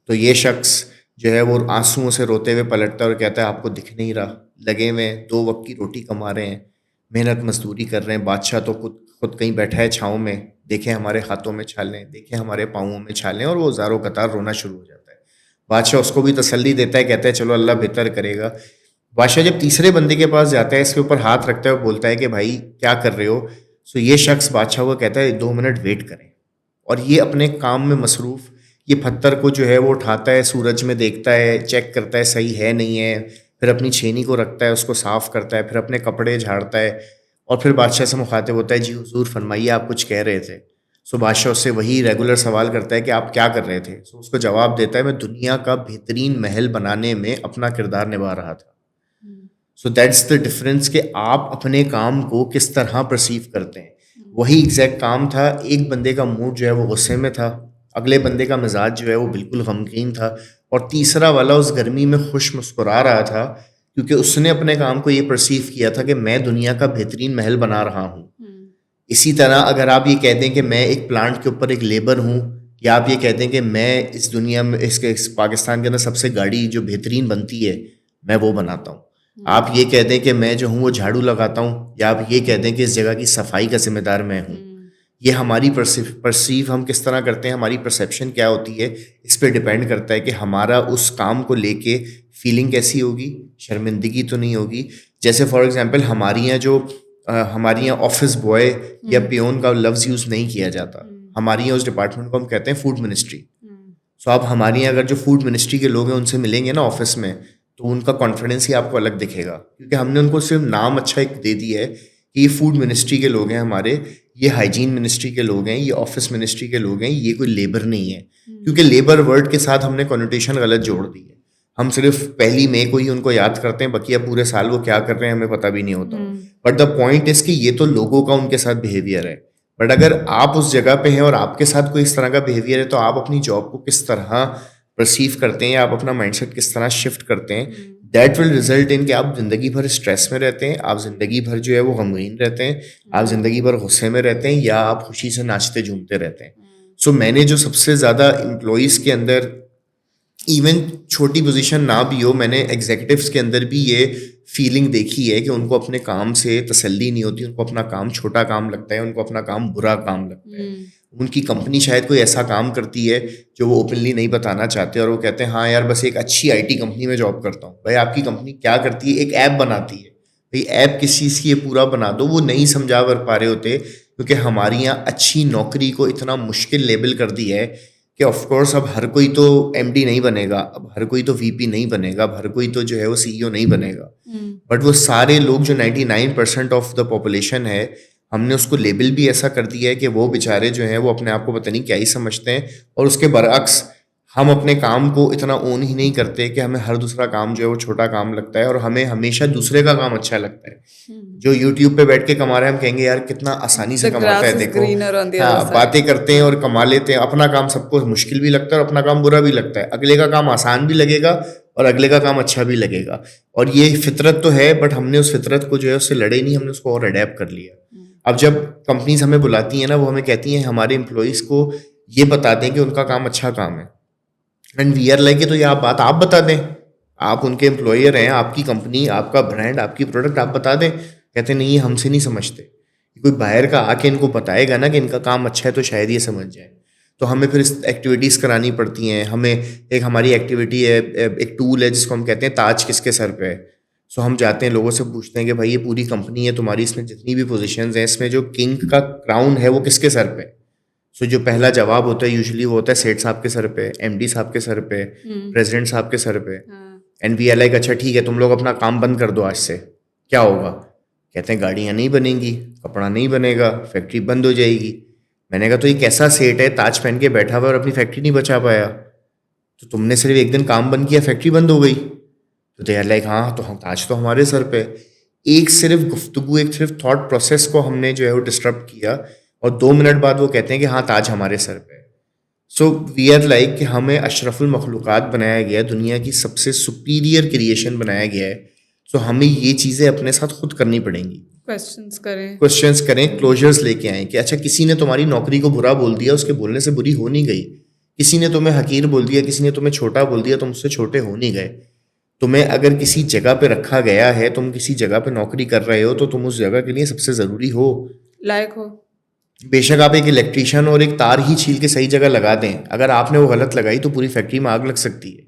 तो ये शख्स जो है वो आंसुओं से रोते हुए पलटता है और कहता है आपको दिख नहीं रहा, लगे हुए 2 वक्त की रोटी कमा रहे हैं, मेहनत मजदूरी कर रहे हैं. बादशाह तो खुद कहीं बैठा है छाँव में, देखें हमारे हाथों में छालें, देखें हमारे पाँवों में छालें, और वो ज़ारो कतार रोना शुरू हो जाता है. बादशाह उसको भी तसल्ली देता है, कहता है चलो अल्लाह बेहतर करेगा. बादशाह जब तीसरे बंदे के पास जाता है, इसके ऊपर हाथ रखता है और बोलता है कि भाई क्या कर रहे हो. सो ये शख्स बादशाह को कहता है 2 मिनट वेट करें. और ये अपने काम में मसरूफ़ ये पत्थर को जो है वो उठाता है, सूरज में देखता है, चेक करता है सही है नहीं है, फिर अपनी छेनी को रखता है, उसको साफ़ करता है, फिर अपने कपड़े झाड़ता है और फिर बादशाह से मुखातिब होता है जी हुजूर फरमाइए आप कुछ कह रहे थे. सो बादशाह उससे वही रेगुलर सवाल करता है कि आप क्या कर रहे थे. सो उसको जवाब देता है मैं दुनिया का बेहतरीन महल बनाने में अपना किरदार निभा रहा था. सो दैट्स द डिफरेंस कि आप अपने काम को किस तरह परसीव करते हैं. वही एग्जैक्ट काम था. एक बंदे का मूड जो है वो गुस्से में था, अगले बंदे का मिजाज जो है वो बिल्कुल गमगीन था, और तीसरा वाला उस गर्मी में खुश मुस्कुरा रहा था क्योंकि उसने अपने काम को ये परसीव किया था कि मैं दुनिया का बेहतरीन महल बना रहा हूँ. इसी तरह अगर आप ये कह दें कि मैं एक प्लांट के ऊपर एक लेबर हूँ, या आप ये कह दें कि मैं इस दुनिया में इस पाकिस्तान के अंदर सबसे गाड़ी जो बेहतरीन बनती है मैं वो बनाता हूँ. आप ये कह दें कि मैं जो हूँ वो झाड़ू लगाता हूँ, या आप ये कह दें कि इस जगह की सफाई का जिम्मेदार मैं हूँ. ये हमारी परसीव हम किस तरह करते हैं, हमारी परसेप्शन क्या होती है, इस पे डिपेंड करता है कि हमारा उस काम को लेके फीलिंग कैसी होगी. शर्मिंदगी तो नहीं होगी. जैसे फॉर एग्जांपल हमारी यहाँ ऑफिस बॉय या पियोन का लफ्ज़ यूज़ नहीं किया जाता. हमारी यहाँ उस डिपार्टमेंट को हम कहते हैं फूड मिनिस्ट्री. सो आप हमारे यहाँ अगर जो फूड मिनिस्ट्री के लोग हैं उनसे मिलेंगे ना ऑफिस में, तो उनका कॉन्फिडेंस ही आपको अलग दिखेगा, क्योंकि हमने उनको सिर्फ नाम अच्छा एक दे दिया है कि ये फूड मिनिस्ट्री के लोग हैं हमारे, ये हाइजीन मिनिस्ट्री के लोग हैं, ये ऑफिस मिनिस्ट्री के लोग हैं, ये कोई लेबर नहीं है. क्योंकि लेबर वर्ड के साथ हमने कॉनोटेशन गलत जोड़ दी है. हम सिर्फ 1 मई को ही उनको याद करते हैं, बाकी पूरे साल वो क्या कर रहे हैं हमें पता भी नहीं होता. बट द पॉइंट इज कि ये तो लोगों का उनके साथ बिहेवियर है. बट अगर आप उस जगह पे हैं और आपके साथ कोई इस तरह का बिहेवियर है तो आप अपनी जॉब को किस तरह परसीव करते हैं, आप अपना माइंडसेट किस तरह शिफ्ट करते हैं, दैट विल रिजल्ट इन कि आप जिंदगी भर स्ट्रेस में रहते हैं, आप जिंदगी भर जो है वो गमगीन रहते हैं, आप जिंदगी भर गुस्से में रहते हैं, या आप खुशी से नाचते झूमते रहते हैं। सो मैंने जो सबसे ज़्यादा एम्प्लॉयज़ के अंदर, इवन छोटी पोजीशन ना भी हो, मैंने एग्जीक्यूटिव्स के अंदर भी ये फीलिंग देखी है कि उनको अपने काम से तसल्ली नहीं होती, उनको अपना काम छोटा काम लगता है, उनको अपना काम बुरा काम लगता है। उनकी कंपनी शायद कोई ऐसा काम करती है जो वो ओपनली नहीं बताना चाहते और वो कहते हैं हाँ यार बस एक अच्छी आईटी कंपनी में जॉब करता हूँ। भाई आपकी कंपनी क्या करती है? एक ऐप बनाती है। भाई ऐप किस चीज़ की है पूरा बना दो। वो नहीं समझा कर पा रहे होते क्योंकि हमारी यहाँ अच्छी नौकरी को इतना मुश्किल लेबल कर दिया है कि ऑफकोर्स अब हर कोई तो एमडी नहीं बनेगा, अब हर कोई तो वीपी नहीं बनेगा, अब हर कोई तो जो है वो सीईओ नहीं बनेगा। बट वो सारे लोग जो 99% ऑफ द पॉपुलेशन है, हमने उसको लेबल भी ऐसा कर दिया है कि वो बेचारे जो हैं वो अपने आप को पता नहीं क्या ही समझते हैं। और उसके बरअक्स हम अपने काम को इतना ओन ही नहीं करते कि हमें हर दूसरा काम जो है वो छोटा काम लगता है और हमें हमेशा दूसरे का काम अच्छा लगता है। जो यूट्यूब पे बैठ के कमा रहे हैं हम कहेंगे यार कितना आसानी से कमाता है, देखो हाँ बातें करते हैं और कमा लेते हैं। अपना काम सबको मुश्किल भी लगता है और अपना काम बुरा भी लगता है। अगले का काम आसान भी लगेगा और अगले का काम अच्छा भी लगेगा। और ये फितरत तो है, बट हमने उस फितरत को जो है उससे लड़े नहीं, हमने उसको और अडेप्ट कर लिया। अब जब कंपनीज हमें बुलाती हैं ना, वो हमें कहती हैं हमारे एम्प्लॉयज़ को ये बता दें कि उनका काम अच्छा काम है। एंड वी आर लाइक, तो ये बात आप बता दें, आप उनके एम्प्लॉयर हैं, आपकी कंपनी, आपका ब्रांड, आपकी प्रोडक्ट आप बता दें। कहते नहीं ये हमसे नहीं समझते, कोई बाहर का आके इनको बताएगा ना कि इनका काम अच्छा है तो शायद ये समझ जाए। तो हमें फिर एक्टिविटीज़ करानी पड़ती हैं। हमें एक हमारी एक्टिविटी है, एक टूल है जिसको हम कहते हैं ताज किसके सर पे है। सो हम जाते हैं लोगों से पूछते हैं कि भाई ये पूरी कंपनी है तुम्हारी, इसमें जितनी भी पोजीशंस हैं इसमें जो किंग का क्राउन है वो किसके सर पे। सो जो पहला जवाब होता है यूजुअली वो होता है सेठ साहब के सर पे, एमडी साहब के सर पे, प्रेसिडेंट साहब के सर पे। एंड वी आर लाइक अच्छा ठीक है तुम लोग अपना काम बंद कर दो आज से, क्या होगा? कहते हैं गाड़ियाँ नहीं बनेंगी, कपड़ा नहीं बनेगा, फैक्ट्री बंद हो जाएगी। मैंने कहा तो ये कैसा सेठ है ताज पहन के बैठा हुआ और अपनी फैक्ट्री नहीं बचा पाया? तो तुमने सिर्फ एक दिन काम बंद किया फैक्ट्री बंद हो गई। तो दे आर लाइक हाँ तो हम ताज तो हमारे सर पे। एक सिर्फ गुफ्तगू, एक सिर्फ थॉट प्रोसेस को हमने जो है वो डिस्टर्ब किया और 2 मिनट बाद वो कहते हैं कि हाँ ताज हमारे सर पे। सो वी आर लाइक कि हमें अशरफुल मखलूक़ात बनाया गया है, दुनिया की सबसे सुपीरियर क्रिएशन बनाया गया है। सो हमें ये चीज़ें अपने साथ खुद करनी पड़ेंगी। क्वेश्चंस करें, क्लोजर्स लेके आएँ कि अच्छा किसी ने तुम्हारी नौकरी को बुरा बोल दिया, उसके बोलने से बुरी हो नहीं गई। किसी ने तुम्हें हकीर बोल दिया, किसी ने तुम्हें छोटा बोल दिया, तुम उससे छोटे हो नहीं गए। तुम्हें अगर किसी जगह पे रखा गया है, तुम किसी जगह पे नौकरी कर रहे हो तो तुम उस जगह के लिए सबसे ज़रूरी हो, लायक हो। बेशक आप एक इलेक्ट्रीशियन और एक तार ही छील के सही जगह लगा दें, अगर आपने वो गलत लगाई तो पूरी फैक्ट्री में आग लग सकती है।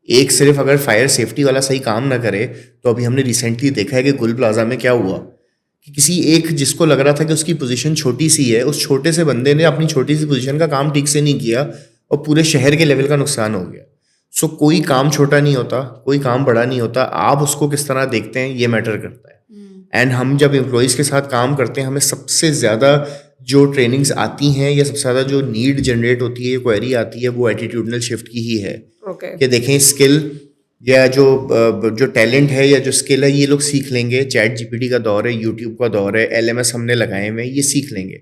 एक सिर्फ अगर फायर सेफ्टी वाला सही काम ना करे तो अभी हमने रिसेंटली देखा है कि गुल प्लाजा में क्या हुआ कि किसी एक जिसको लग रहा था कि उसकी पोजीशन छोटी सी है, उस छोटे से बंदे ने अपनी छोटी सी पोजीशन का काम ठीक से नहीं किया और पूरे शहर के लेवल का नुकसान हो गया। सो कोई काम छोटा नहीं होता, कोई काम बड़ा नहीं होता, आप उसको किस तरह देखते हैं ये मैटर करता है। एंड हम जब एम्प्लॉयज़ के साथ काम करते हैं, हमें सबसे ज़्यादा जो ट्रेनिंग्स आती हैं या सबसे ज़्यादा जो नीड जनरेट होती है, क्वेरी आती है, वो एटीट्यूडनल शिफ्ट की ही है। कि देखें स्किल या जो टैलेंट है या जो स्किल है ये लोग सीख लेंगे। चैट जीपीटी का दौर है, यूट्यूब का दौर है, एलएमएस हमने लगाए हुए हैं, ये सीख लेंगे।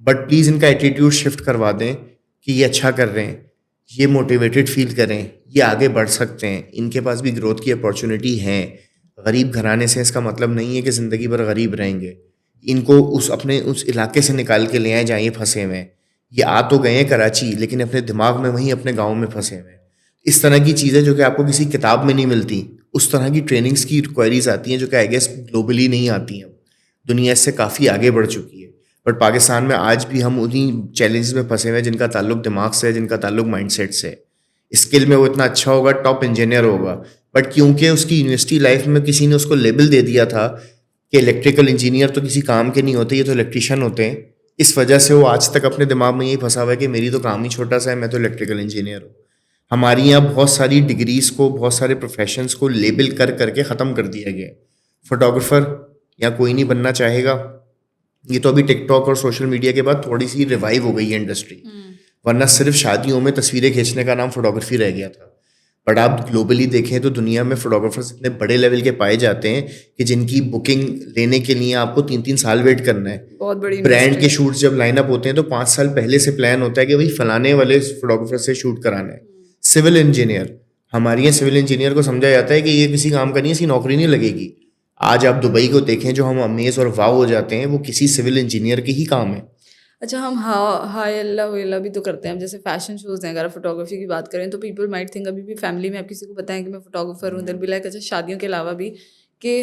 बट प्लीज़ इनका एटीट्यूड शिफ्ट करवा दें कि ये अच्छा कर रहे हैं, ये मोटिवेटेड फील करें, ये आगे बढ़ सकते हैं, इनके पास भी ग्रोथ की अपॉर्चुनिटी है। गरीब घराने से इसका मतलब नहीं है कि ज़िंदगी भर गरीब रहेंगे। इनको उस इलाके से निकाल के ले आए जहाँ ये फंसे हुए हैं। ये आ तो गए हैं कराची, लेकिन अपने दिमाग में वहीं अपने गाँव में फंसे हुए हैं। इस तरह की चीज़ें जो कि आपको किसी किताब में नहीं मिलती, उस तरह की ट्रेनिंग्स की क्वेरीज आती हैं जो कि आई गेस ग्लोबली नहीं आती हैं। दुनिया इससे काफ़ी आगे बढ़ चुकी है, बट पाकिस्तान में आज भी हम उन्हीं चैलेंजेस में फंसे हुए हैं जिनका ताल्लुक दिमाग से है, जिनका ताल्लुक माइंडसेट से है। स्किल में वो इतना अच्छा होगा, टॉप इंजीनियर होगा, बट क्योंकि उसकी यूनिवर्सिटी लाइफ में किसी ने उसको लेबल दे दिया था कि इलेक्ट्रिकल इंजीनियर तो किसी काम के नहीं होते, ये तो इलेक्ट्रिशियन होते हैं, इस वजह से वो आज तक अपने दिमाग में यही फंसा हुआ है कि मेरी तो काम ही छोटा सा है, मैं तो इलेक्ट्रिकल इंजीनियर हूँ। हमारी यहाँ बहुत सारी डिग्रीज़ को, बहुत सारे प्रोफेशंस को लेबल कर करके ख़त्म कर दिया गया। फोटोग्राफर या कोई नहीं बनना चाहेगा, ये तो अभी टिकटॉक और सोशल मीडिया के बाद थोड़ी सी रिवाइव हो गई है इंडस्ट्री, वरना सिर्फ शादियों में तस्वीरें खींचने का नाम फोटोग्राफी रह गया था। बट आप ग्लोबली देखें तो दुनिया में फोटोग्राफर्स इतने बड़े लेवल के पाए जाते हैं कि जिनकी बुकिंग लेने के लिए आपको 3-3 साल वेट करना है। बहुत बड़ी ब्रांड industry के है। शूट्स जब लाइन अप होते हैं तो 5 साल पहले से प्लान होता है कि भाई फलाने वाले फोटोग्राफर से शूट कराना है। सिविल इंजीनियर, हमारे यहाँ सिविल इंजीनियर को समझा जाता है कि ये किसी काम का नहीं है, इसकी नौकरी नहीं लगेगी। आज आप दुबई को देखें, जो हम अमेज और वाव हो जाते हैं, वो किसी सिविल इंजीनियर के ही काम है। अच्छा, हम हाय अल्लाह वेला भी तो करते हैं। अब जैसे फैशन शोज हैं, अगर आप फोटोग्राफी की बात करें तो पीपल माइट थिंक, अभी भी फैमिली में आप किसी को बताएं कि मैं फोटोग्राफर हूँ, दिल बी लाइक अच्छा शादियों के अलावा भी कि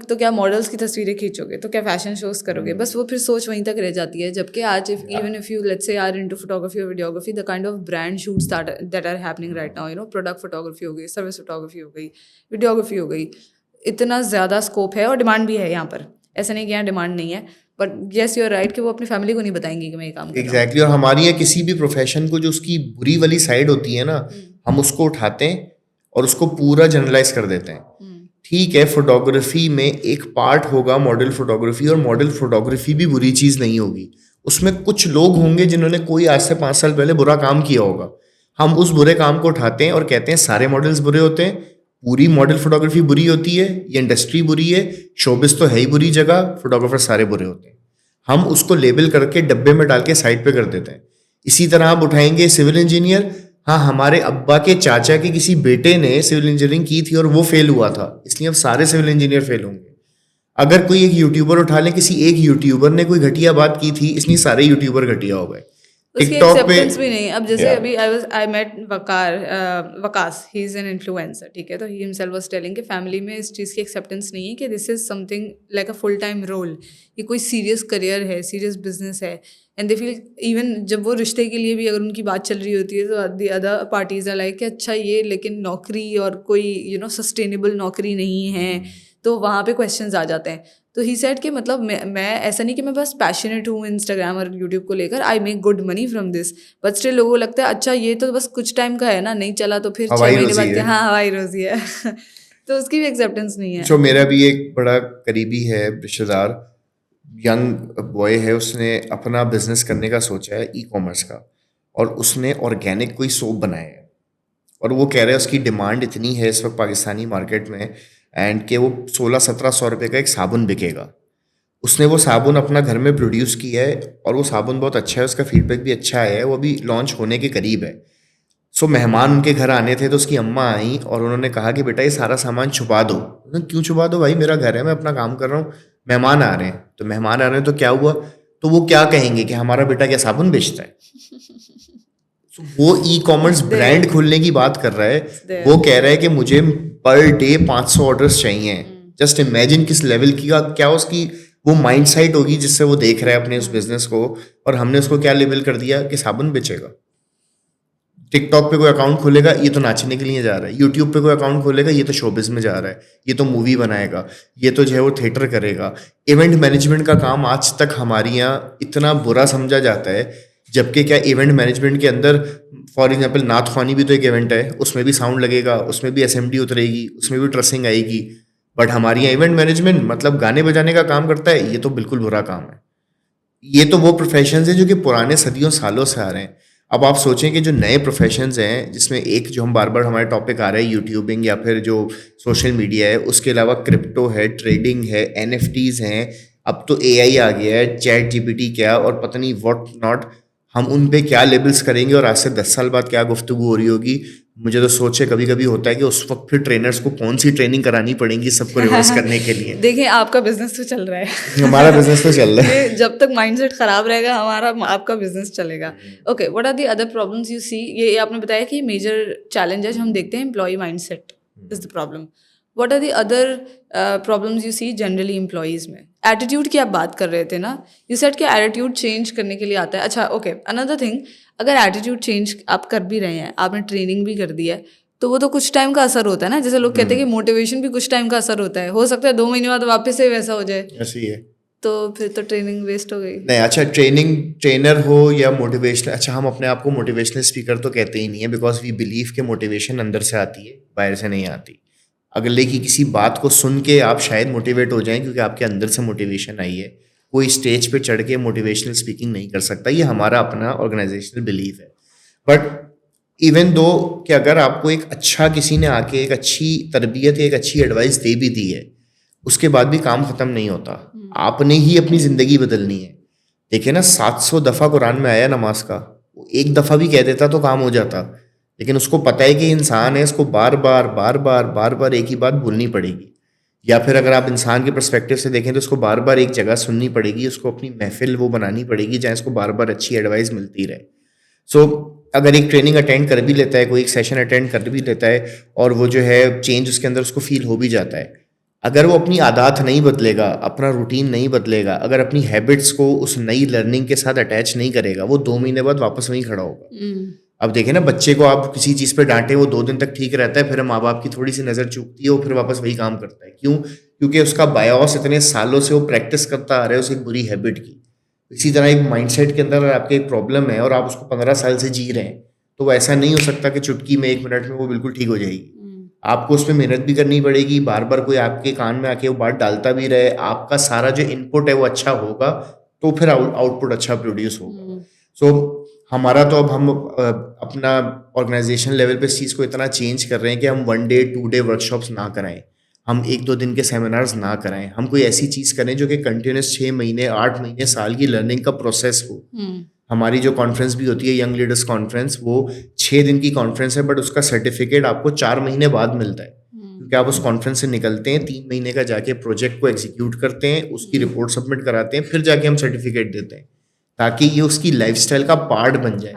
तो क्या मॉडल्स की तस्वीरें खींचोगे, तो क्या फैशन शोज करोगे, बस वो फिर सोच वहीं तक रह जाती है। जबकि आज even if you let's say are into photography और videography, the kind of brand shoots that are happening right now, product photography हो गई, सर्विस फोटोग्राफी हो गई, वीडियोग्राफी हो गई, इतना ज़्यादा स्कोप है और डिमांड भी है यहाँ पर। ऐसा नहीं कि यहाँ डिमांड नहीं है, but yes you are right कि वो अपनी फैमिली को नहीं बताएंगे कि मैं ये काम कर रहा हूँ। एग्जैक्टली। और हमारे यहाँ किसी भी प्रोफेशन को जो उसकी बुरी वाली साइड होती है ना, हम उसको उठाते हैं और उसको पूरा जनरलाइज कर देते हैं। ठीक है, फोटोग्राफी में एक पार्ट होगा मॉडल फोटोग्राफी, और मॉडल फोटोग्राफी भी बुरी चीज़ नहीं होगी। उसमें कुछ लोग होंगे जिन्होंने कोई आज से 5 साल पहले बुरा काम किया होगा। हम उस बुरे काम को उठाते हैं और कहते हैं सारे मॉडल्स बुरे होते हैं, पूरी मॉडल फोटोग्राफी बुरी होती है, ये इंडस्ट्री बुरी है, शोबिस तो है ही बुरी जगह, फोटोग्राफर सारे बुरे होते हैं। हम उसको लेबल करके डब्बे में डाल के साइड पे कर देते हैं। इसी तरह आप उठाएंगे सिविल इंजीनियर, हाँ हमारे अब्बा के चाचा के किसी बेटे ने सिविल इंजीनियरिंग की थी और वो फेल हुआ था, इसलिए अब सारे सिविल इंजीनियर फेल होंगे। अगर कोई एक यूट्यूबर उठा ले, किसी एक यूट्यूबर ने कोई घटिया बात की थी, इसलिए सारे यूट्यूबर घटिया हो गए। उसकी टिकटॉक पे एक्सेप्टेंस भी नहीं। अब जैसे Yeah. अभी I met Waqas, he is an influencer, ठीक है, तो ही हिमसेल्फ वाज टेलिंग कि फैमिली में इस चीज़ की एक्सेप्टेंस नहीं है कि this is something like a full time role, ये कोई सीरियस करियर है, सीरियस बिजनेस है। एंड दे फील इवन जब वो रिश्ते के लिए भी अगर उनकी बात चल रही होती है तो the other parties are like कि अच्छा ये लेकिन नौकरी और कोई सस्टेनेबल नौकरी नहीं है, तो वहाँ पे क्वेश्चंस आ जाते हैं। तो ही सेड कि मतलब मैं ऐसा नहीं कि मैं बस पैशनेट हूँ इंस्टाग्राम और यूट्यूब को लेकर, I make good money from this, but still लोगों को लगता है अच्छा ये तो बस कुछ टाइम का है ना, नहीं चला तो फिर 6 हवाई महीने रोजी बाद है। क्या, हाँ हवाई रोजी है तो उसकी भी एक्सेप्टेंस नहीं है। जो मेरा भी एक बड़ा करीबी है रिश्तेदार, यंग बॉय है, उसने अपना बिजनेस करने का सोचा है ई-कॉमर्स का, और उसने ऑर्गेनिक कोई सोप बनाया है, और वो कह रहा है उसकी डिमांड इतनी है इस वक्त पाकिस्तानी मार्केट में, एंड कि वो 1600-1700 रुपये का एक साबुन बिकेगा। उसने वो साबुन अपना घर में प्रोड्यूस किया है और वो साबुन बहुत अच्छा है, उसका फीडबैक भी अच्छा है, वो अभी लॉन्च होने के करीब है। सो मेहमान उनके घर आने थे तो उसकी अम्मा आई और उन्होंने कहा कि बेटा ये सारा सामान छुपा दो। उन्होंने क्यों छुपा दो भाई, मेरा घर है, मैं अपना काम कर रहा हूँ, मेहमान आ रहे हैं। तो मेहमान आ रहे हैं तो क्या हुआ, तो वो क्या कहेंगे कि हमारा बेटा क्या साबुन बेचता है। So, वो ई-कॉमर्स ब्रांड खोलने की बात कर रहा है, वो कह रहा है कि मुझे पर डे 500 ऑर्डर्स चाहिए। जस्ट इमेजिन किस लेवल की क्या उसकी वो माइंड सेट होगी जिससे वो देख रहा है अपने उस बिजनेस को, और हमने उसको क्या लेबल कर दिया कि साबुन बेचेगा। टिकटॉक पे कोई अकाउंट खोलेगा, ये तो नाचने के लिए जा रहा है। यूट्यूब पे कोई अकाउंट खोलेगा, ये तो शोबिज में जा रहा है, ये तो मूवी बनाएगा, ये तो जो है वो थिएटर करेगा। इवेंट मैनेजमेंट का काम आज तक हमारे यहाँ इतना बुरा समझा जाता है, जबकि क्या इवेंट मैनेजमेंट के अंदर फॉर एग्जांपल नाथ ख्वानी भी तो एक इवेंट है, उसमें भी साउंड लगेगा, उसमें भी एसएमडी उतरेगी, उसमें भी ट्रेसिंग आएगी। बट हमारे यहाँ इवेंट मैनेजमेंट मतलब गाने बजाने का काम करता है, ये तो बिल्कुल बुरा काम है। ये तो वो प्रोफेशंस हैं जो कि पुराने सदियों सालों से आ रहे हैं। अब आप सोचें कि जो नए प्रोफेशंस हैं, जिसमें एक जो हम बार बार हमारे टॉपिक आ रहा है यूट्यूबिंग या फिर जो सोशल मीडिया है, उसके अलावा क्रिप्टो है, ट्रेडिंग है, एनएफटीज हैं, अब तो एआई आ गया है, चैट जीपीटी क्या और पता नहीं व्हाट नॉट, हम उन पे क्या लेबल्स करेंगे और आज से 10 साल बाद क्या गुफ्तगू हो रही होगी। मुझे तो सोचे कभी कभी होता है कि उस वक्त फिर ट्रेनर्स को कौन सी ट्रेनिंग करानी पड़ेगी सबको रिवर्स करने के लिए। देखिए आपका बिजनेस तो चल रहा है हमारा बिजनेस तो चल रहा है। ये जब तक माइंडसेट खराब रहेगा हमारा आपका बिजनेस चलेगा। Okay, what are the other problems you see? ये आपने बताया कि मेजर चैलेंज है जो हम देखते हैं, employee mindset is the problem. What are the other problems you see generally employees में? एटीट्यूड की आप बात कर रहे थे ना, यू सेड कि एटीट्यूड चेंज करने के लिए आता है। अच्छा ओके, अनदर थिंग, अगर एटीट्यूड चेंज आप कर भी रहे हैं, आपने ट्रेनिंग भी कर दी है, तो वो तो कुछ टाइम का असर होता है ना। जैसे लोग कहते हैं कि मोटिवेशन भी कुछ टाइम का असर होता है, हो सकता है 2 महीने बाद वापस से वैसा हो जाए, ऐसे ही है। तो फिर तो ट्रेनिंग वेस्ट हो गई। नहीं, अच्छा ट्रेनर हो या मोटिवेशनल, अच्छा हम अपने आप को मोटिवेशनल स्पीकर तो कहते ही नहीं है, बिकॉज वी बिलीव के मोटिवेशन अंदर से आती है, बाहर से नहीं आती। अगले की किसी बात को सुन के आप शायद मोटिवेट हो जाएं क्योंकि आपके अंदर से मोटिवेशन आई है। कोई स्टेज पे चढ़ के मोटिवेशनल स्पीकिंग नहीं कर सकता, ये हमारा अपना ऑर्गेनाइजेशनल बिलीव है। बट इवन दो कि अगर आपको एक अच्छा किसी ने आके एक अच्छी तरबियत एक अच्छी एडवाइस दे भी दी है, उसके बाद भी काम खत्म नहीं होता। आपने ही अपनी जिंदगी बदलनी है। देखिए ना, 700 दफा कुरान में आया नमाज का, वो एक दफा भी कह देता तो काम हो जाता, लेकिन उसको पता है कि इंसान है, इसको बार बार बार बार बार बार एक ही बात बोलनी पड़ेगी। या फिर अगर आप इंसान के पर्सपेक्टिव से देखें तो उसको बार बार एक जगह सुननी पड़ेगी, उसको अपनी महफिल वो बनानी पड़ेगी जहाँ इसको बार बार अच्छी एडवाइस मिलती रहे। सो अगर एक ट्रेनिंग अटेंड कर भी लेता है, कोई एक सेशन अटेंड कर भी लेता है और वो जो है चेंज उसके अंदर उसको फील हो भी जाता है, अगर वो अपनी आदत नहीं बदलेगा, अपना रूटीन नहीं बदलेगा, अगर अपनी हैबिट्स को उस नई लर्निंग के साथ अटैच नहीं करेगा, वो 2 महीने बाद वापस वहीं खड़ा होगा। अब देखें ना, बच्चे को आप किसी चीज़ पे डांटे, वो 2 दिन तक ठीक रहता है, फिर माँ बाप की थोड़ी सी नज़र चूकती है, वो फिर वापस वही काम करता है। क्यों? क्योंकि उसका बायोस इतने सालों से वो प्रैक्टिस करता आ रहा है उस एक बुरी हैबिट की। इसी तरह एक माइंडसेट के अंदर अगर आपके एक प्रॉब्लम है और आप उसको 15 साल से जी रहे हैं, तो वो ऐसा नहीं हो सकता कि चुटकी में 1 मिनट में वो बिल्कुल ठीक हो जाएगी। आपको उस पर मेहनत भी करनी पड़ेगी, बार बार कोई आपके कान में आके वो बात डालता भी रहे, आपका सारा जो इनपुट है वो अच्छा होगा, तो फिर आउटपुट अच्छा प्रोड्यूस होगा। सो हमारा तो अब हम अपना ऑर्गेनाइजेशन लेवल पे इस चीज़ को इतना चेंज कर रहे हैं कि हम 1 डे 2 डे वर्कशॉप्स ना कराएं, हम 1-2 दिन के सेमिनार्स ना कराएं, हम कोई ऐसी चीज़ करें जो कि कंटिन्यूस 6 महीने 8 महीने साल की लर्निंग का प्रोसेस हो। हमारी जो कॉन्फ्रेंस भी होती है यंग लीडर्स कॉन्फ्रेंस, वो 6 दिन की कॉन्फ्रेंस है, बट उसका सर्टिफिकेट आपको 4 महीने बाद मिलता है, क्योंकि आप उस कॉन्फ्रेंस से निकलते हैं, 3 महीने का जाके प्रोजेक्ट को एग्जीक्यूट करते हैं, उसकी रिपोर्ट सबमिट कराते हैं, फिर जाके हम सर्टिफिकेट देते हैं, ताकि ये उसकी लाइफस्टाइल का पार्ट बन जाए।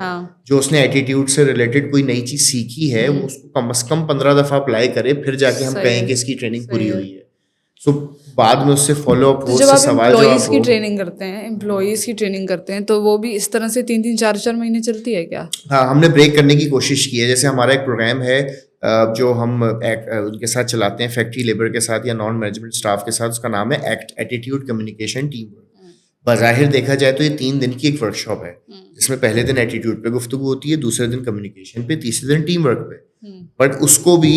जो उसने एटीट्यूड से रिलेटेड कोई नई चीज सीखी है, वो उसको कम से कम 15 दफा अप्लाई करे, फिर जाके हम कहें कि इसकी ट्रेनिंग पूरी हुई है। सो बाद में उससे फॉलो अप हो, जब आप सवाल एम्प्लॉइज जवाब की हो। ट्रेनिंग करते हैं, एम्प्लॉइज की ट्रेनिंग करते हैं, तो वो भी इस तरह से 3-3 4-4 महीने चलती है क्या? हाँ, हमने ब्रेक करने की कोशिश की है। जैसे हमारा एक प्रोग्राम है जो हम उनके साथ चलाते हैं, फैक्ट्री लेबर के साथ या नॉन मैनेजमेंट स्टाफ के साथ, उसका नाम है act attitude communication team work. बज़ाहिर देखा जाए तो ये 3 दिन की एक वर्कशॉप है, जिसमें पहले दिन एटीट्यूड पे गुफ्तगू होती है, दूसरे दिन कम्युनिकेशन पे, तीसरे दिन टीम वर्क पे। बट उसको भी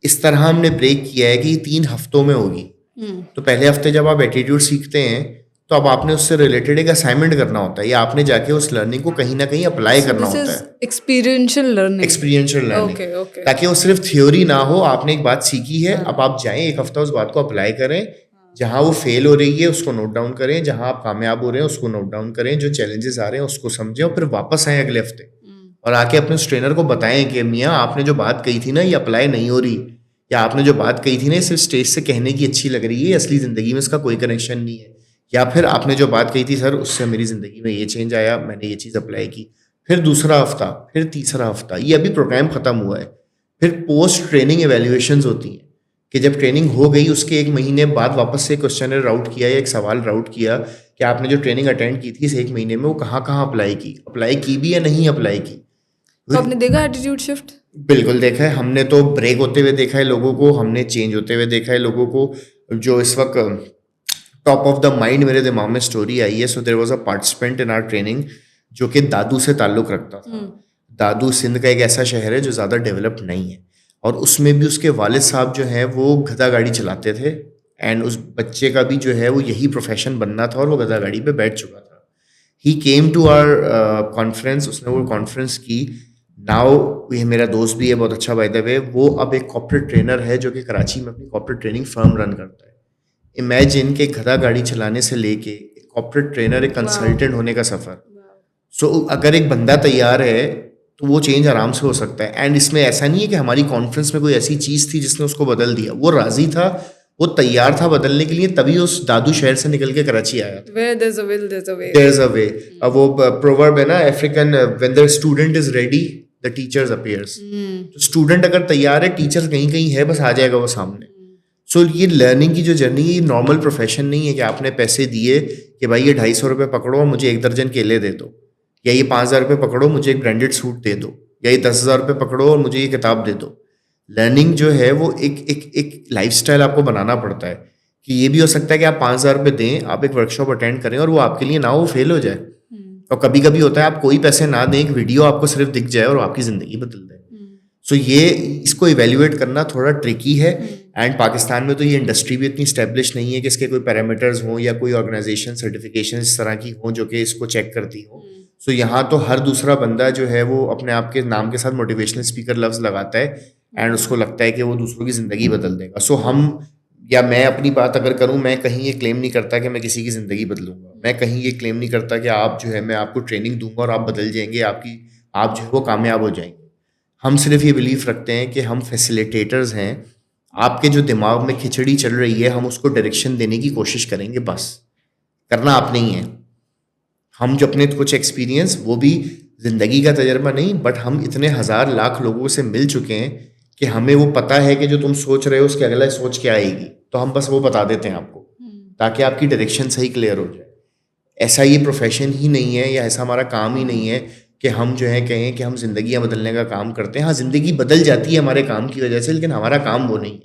इस तरह हमने ब्रेक किया है कि 3 हफ्तों में होगी। तो पहले हफ्ते जब आप एटीट्यूड सीखते हैं, तो अब आपने उससे रिलेटेड एक असाइनमेंट करना होता है, या आपने जाके उस लर्निंग को कहीं ना कहीं अप्लाई करना होता है। Experiential learning. Experiential learning, okay okay. ताकि वो सिर्फ थ्योरी ना हो, आपने एक बात सीखी है, अब आप जाएं 1 हफ्ता उस बात को अप्लाई करें, जहां वो फेल हो रही है उसको नोट डाउन करें, जहां आप कामयाब हो रहे हैं उसको नोट डाउन करें, जो चैलेंजेस आ रहे हैं उसको समझें, और फिर वापस आए अगले हफ्ते और आके अपने उस ट्रेनर को बताएं कि मियाँ आपने जो बात कही थी ना, ये अप्लाई नहीं हो रही, या आपने जो बात कही थी ना, सिर्फ स्टेज से कहने की अच्छी लग रही है, असली ज़िंदगी में इसका कोई कनेक्शन नहीं है। या फिर आपने जो बात कही थी सर, उससे मेरी ज़िंदगी में ये चेंज आया, मैंने ये चीज़ अप्लाई की। फिर दूसरा हफ्ता, फिर तीसरा हफ्ता, ये अभी प्रोग्राम ख़त्म हुआ है। फिर पोस्ट ट्रेनिंग एवेल्युएशंस होती हैं कि जब ट्रेनिंग हो गई उसके 1 महीने बाद वापस से क्वेश्चनर राउट किया या एक सवाल राउट किया कि आपने जो ट्रेनिंग अटेंड की थी इस 1 महीने में, वो कहाँ कहाँ अप्लाई की भी या नहीं अप्लाई की। तो आपने देखा एटीट्यूड शिफ्ट? बिल्कुल देखा है हमने, तो ब्रेक होते हुए देखा है लोगों को, हमने चेंज होते हुए देखा है लोगों को। जो इस वक्त टॉप ऑफ द माइंड मेरे दिमाग में स्टोरी आई है, so there was a participant in our training जो कि दादू से ताल्लुक़ रखता था। दादू सिंध का एक ऐसा शहर है जो ज़्यादा डेवलप्ड नहीं है, और उसमें भी उसके वालिद साहब जो हैं वो गधा गाड़ी चलाते थे, एंड उस बच्चे का भी जो है वो यही प्रोफेशन बनना था, और वो गधा गाड़ी पे बैठ चुका था। ही केम टू आवर कॉन्फ्रेंस, उसने वो कॉन्फ्रेंस की। नाउ ये मेरा दोस्त भी है, बहुत अच्छा बाय द वे, वो अब एक कॉर्पोरेट ट्रेनर है जो कि कराची में अपनी कॉर्पोरेट ट्रेनिंग फर्म रन करता है। इमेजिन के गधा गाड़ी चलाने से लेके एक कॉर्पोरेट ट्रेनर, एक कंसल्टेंट होने का सफ़र। सो अगर एक बंदा तैयार है तो वो चेंज आराम से हो सकता है। एंड इसमें ऐसा नहीं है कि हमारी कॉन्फ्रेंस में कोई ऐसी चीज़ थी जिसने उसको बदल दिया, वो राजी था, वो तैयार था बदलने के लिए, तभी उस दादू शहर से निकल के कराची आया था। Where there's a will, there's a way. There's a way. अब वो प्रोवर्ब है ना African, when the student is ready the teachers appears. तो स्टूडेंट अगर तैयार है, टीचर कहीं कहीं है, बस आ जाएगा वो सामने। सो ये लर्निंग की जो जर्नी, ये नॉर्मल प्रोफेशन नहीं है कि आपने पैसे दिए कि भाई ये 250 रुपये पकड़ो और मुझे 1 दर्जन केले दे दो, या ये 5000 रुपये पकड़ो मुझे एक ब्रांडेड सूट दे दो, या ये 10,000 रुपये पकड़ो और मुझे ये किताब दे दो। लर्निंग जो है वो एक लाइफस्टाइल आपको बनाना पड़ता है, कि ये भी हो सकता है कि आप 5,000 रुपये दें, आप एक वर्कशॉप अटेंड करें और वो आपके लिए ना हो, फेल हो जाए। और कभी कभी होता है आप कोई पैसे ना दें, एक वीडियो आपको सिर्फ दिख जाए और आपकी ज़िंदगी बदल दे। सो ये इसको इवेल्युएट करना थोड़ा ट्रिकी है। एंड पाकिस्तान में तो ये इंडस्ट्री भी इतनी स्टैब्लिश नहीं है कि इसके कोई पैरामीटर्स हों या कोई ऑर्गेनाइजेशन सर्टिफिकेशन इस तरह की हों जो कि इसको चेक करती हों। सो यहाँ तो हर दूसरा बंदा जो है वो अपने आप के नाम के साथ मोटिवेशनल स्पीकर लफ्ज लगाता है एंड उसको लगता है कि वो दूसरों की ज़िंदगी बदल देगा. सो हम या मैं अपनी बात अगर करूँ, मैं कहीं ये क्लेम नहीं करता कि मैं किसी की ज़िंदगी बदलूंगा. मैं कहीं ये क्लेम नहीं करता कि आप जो है मैं आपको ट्रेनिंग दूंगा और आप बदल जाएंगे, आप जो है वो कामयाब हो जाएंगे. हम सिर्फ ये बिलीव रखते हैं कि हम फैसिलिटेटर्स हैं. आपके जो दिमाग में खिचड़ी चल रही है हम उसको डायरेक्शन देने की कोशिश करेंगे, बस करना आपने ही है. हम जो अपने कुछ एक्सपीरियंस, वो भी ज़िंदगी का तजर्बा नहीं, बट हम इतने हज़ार लाख लोगों से मिल चुके हैं कि हमें वो पता है कि जो तुम सोच रहे हो उसके अगला सोच क्या आएगी, तो हम बस वो बता देते हैं आपको ताकि आपकी डायरेक्शन सही क्लियर हो जाए. ऐसा ये प्रोफेशन ही नहीं है या ऐसा हमारा काम ही नहीं है कि हम जो है कहें कि हम ज़िंदगियाँ बदलने का काम करते हैं. हाँ, ज़िंदगी बदल जाती है हमारे काम की वजह से, लेकिन हमारा काम वो नहीं है.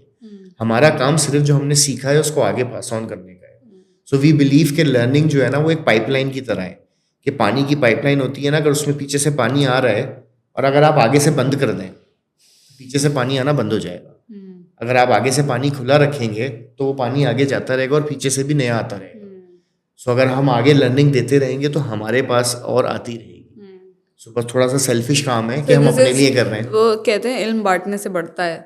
हमारा काम सिर्फ जो हमने सीखा है उसको आगे पास ऑन करने का है. सो वी बिलीव कि लर्निंग जो है ना वो एक पाइपलाइन की तरह है, कि पानी की पाइपलाइन होती है ना, अगर उसमें पीछे से पानी आ रहा है और अगर आप आगे से बंद कर दें तो पीछे से पानी आना बंद हो जाएगा. अगर आप आगे से पानी खुला रखेंगे तो वो पानी आगे जाता रहेगा और पीछे से भी नया आता रहेगा. सो अगर हम आगे लर्निंग देते रहेंगे तो हमारे पास और आती रहेगी. सो बस थोड़ा सा सेल्फिश काम है कि हम अपने लिए कर रहे हैं. वो कहते हैं इल्म बांटने से बढ़ता है,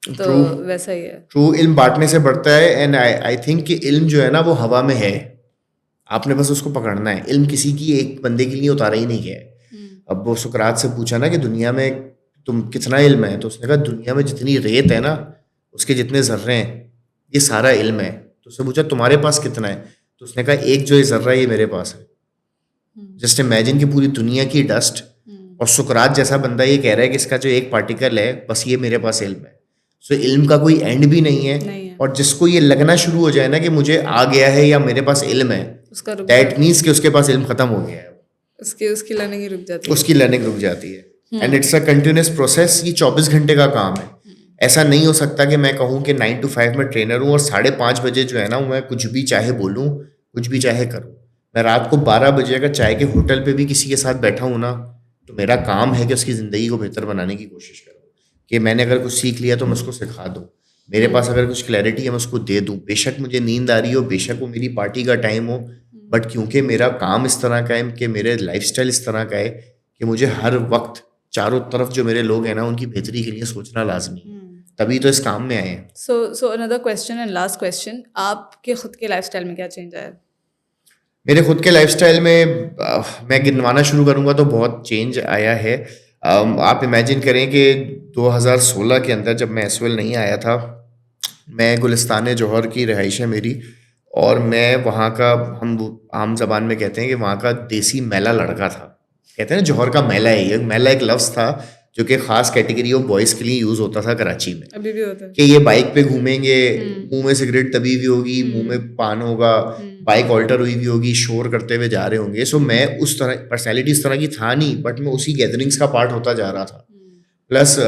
तो True. वैसा ही है. ट्रू, इल्म बांटने से बढ़ता है. एंड आई थिंक कि इल्म जो है ना वो हवा में है, आपने बस उसको पकड़ना है. इल्म किसी की एक बंदे के लिए उतारा ही नहीं गया है. अब वो सुकरात से पूछा ना कि दुनिया में तुम कितना इल्म है, तो उसने कहा दुनिया में जितनी रेत है ना उसके जितने जर्रे हैं ये सारा इल्म है. तो उसने पूछा तुम्हारे पास कितना है, तो उसने कहा एक जो ये जर्रा है ये मेरे पास है. जस्ट इमेजिन कि पूरी दुनिया की डस्ट और सुकरात जैसा बंदा ये कह रहा है कि इसका जो एक पार्टिकल है बस ये मेरे पास इल्म है. सो इल्म का कोई एंड भी नहीं है. और जिसको ये लगना शुरू हो जाए ना कि मुझे आ गया है या मेरे पास इल्म है, उसका रुक दैट मीन्स कि उसके पास इल्म खत्म हो गया है. उसकी लर्निंग ही रुक जाती है. उसकी लर्निंग रुक जाती है. And it's a continuous process. ये 24 घंटे का काम है. ऐसा नहीं हो सकता कि मैं कहूँ कि 9 to 5 में ट्रेनर हूँ और 5:30 बजे जो है ना मैं कुछ भी चाहे बोलूँ, कुछ भी चाहे करूँ. मैं रात को 12 बजे अगर चाय के होटल पे भी किसी के साथ बैठा हूँ ना, तो मेरा काम है कि उसकी ज़िंदगी को बेहतर बनाने की कोशिश करूँ. कि मैंने अगर कुछ सीख लिया तो मैं उसको सिखा दूँ, मेरे पास अगर कुछ क्लैरिटी है मैं उसको दे दूँ. बेशक मुझे नींद आ रही हो, बेशक वो मेरी पार्टी का टाइम हो, बट क्योंकि मेरा काम इस तरह का है कि मेरे लाइफस्टाइल इस तरह का है कि मुझे हर वक्त चारों तरफ जो मेरे लोग हैं ना उनकी बेहतरी के लिए सोचना लाजमी है. तभी तो इस काम में आए हैं. So another question and last question, आपके खुद के लाइफस्टाइल में क्या चेंज आया? मेरे खुद के लाइफस्टाइल में मैं गिनवाना शुरू करूँगा तो बहुत चेंज आया है. आप इमेजिन करें कि 2016 के अंदर जब मैं एसवेल नहीं आया था, मैं गुलिस्तान जौहर की रहाइश है मेरी, और मैं वहाँ का, हम आम जबान में कहते हैं कि वहाँ का देसी मैला लड़का था. कहते हैं ना जौहर का मैला है. ये मैला एक लफ्ज़ था जो कि ख़ास कैटेगरी ऑफ बॉयज़ के लिए यूज़ होता था कराची में. अभी भी होता है कि ये बाइक पे घूमेंगे, मुंह में सिगरेट तभी भी होगी, मुंह में पान होगा, बाइक ऑल्टर हुई भी होगी, शोर करते हुए जा रहे होंगे. सो मैं उस तरह पर्सनैलिटी इस तरह की था नहीं, बट मैं उसी गैदरिंग्स का पार्ट होता जा रहा था. प्लस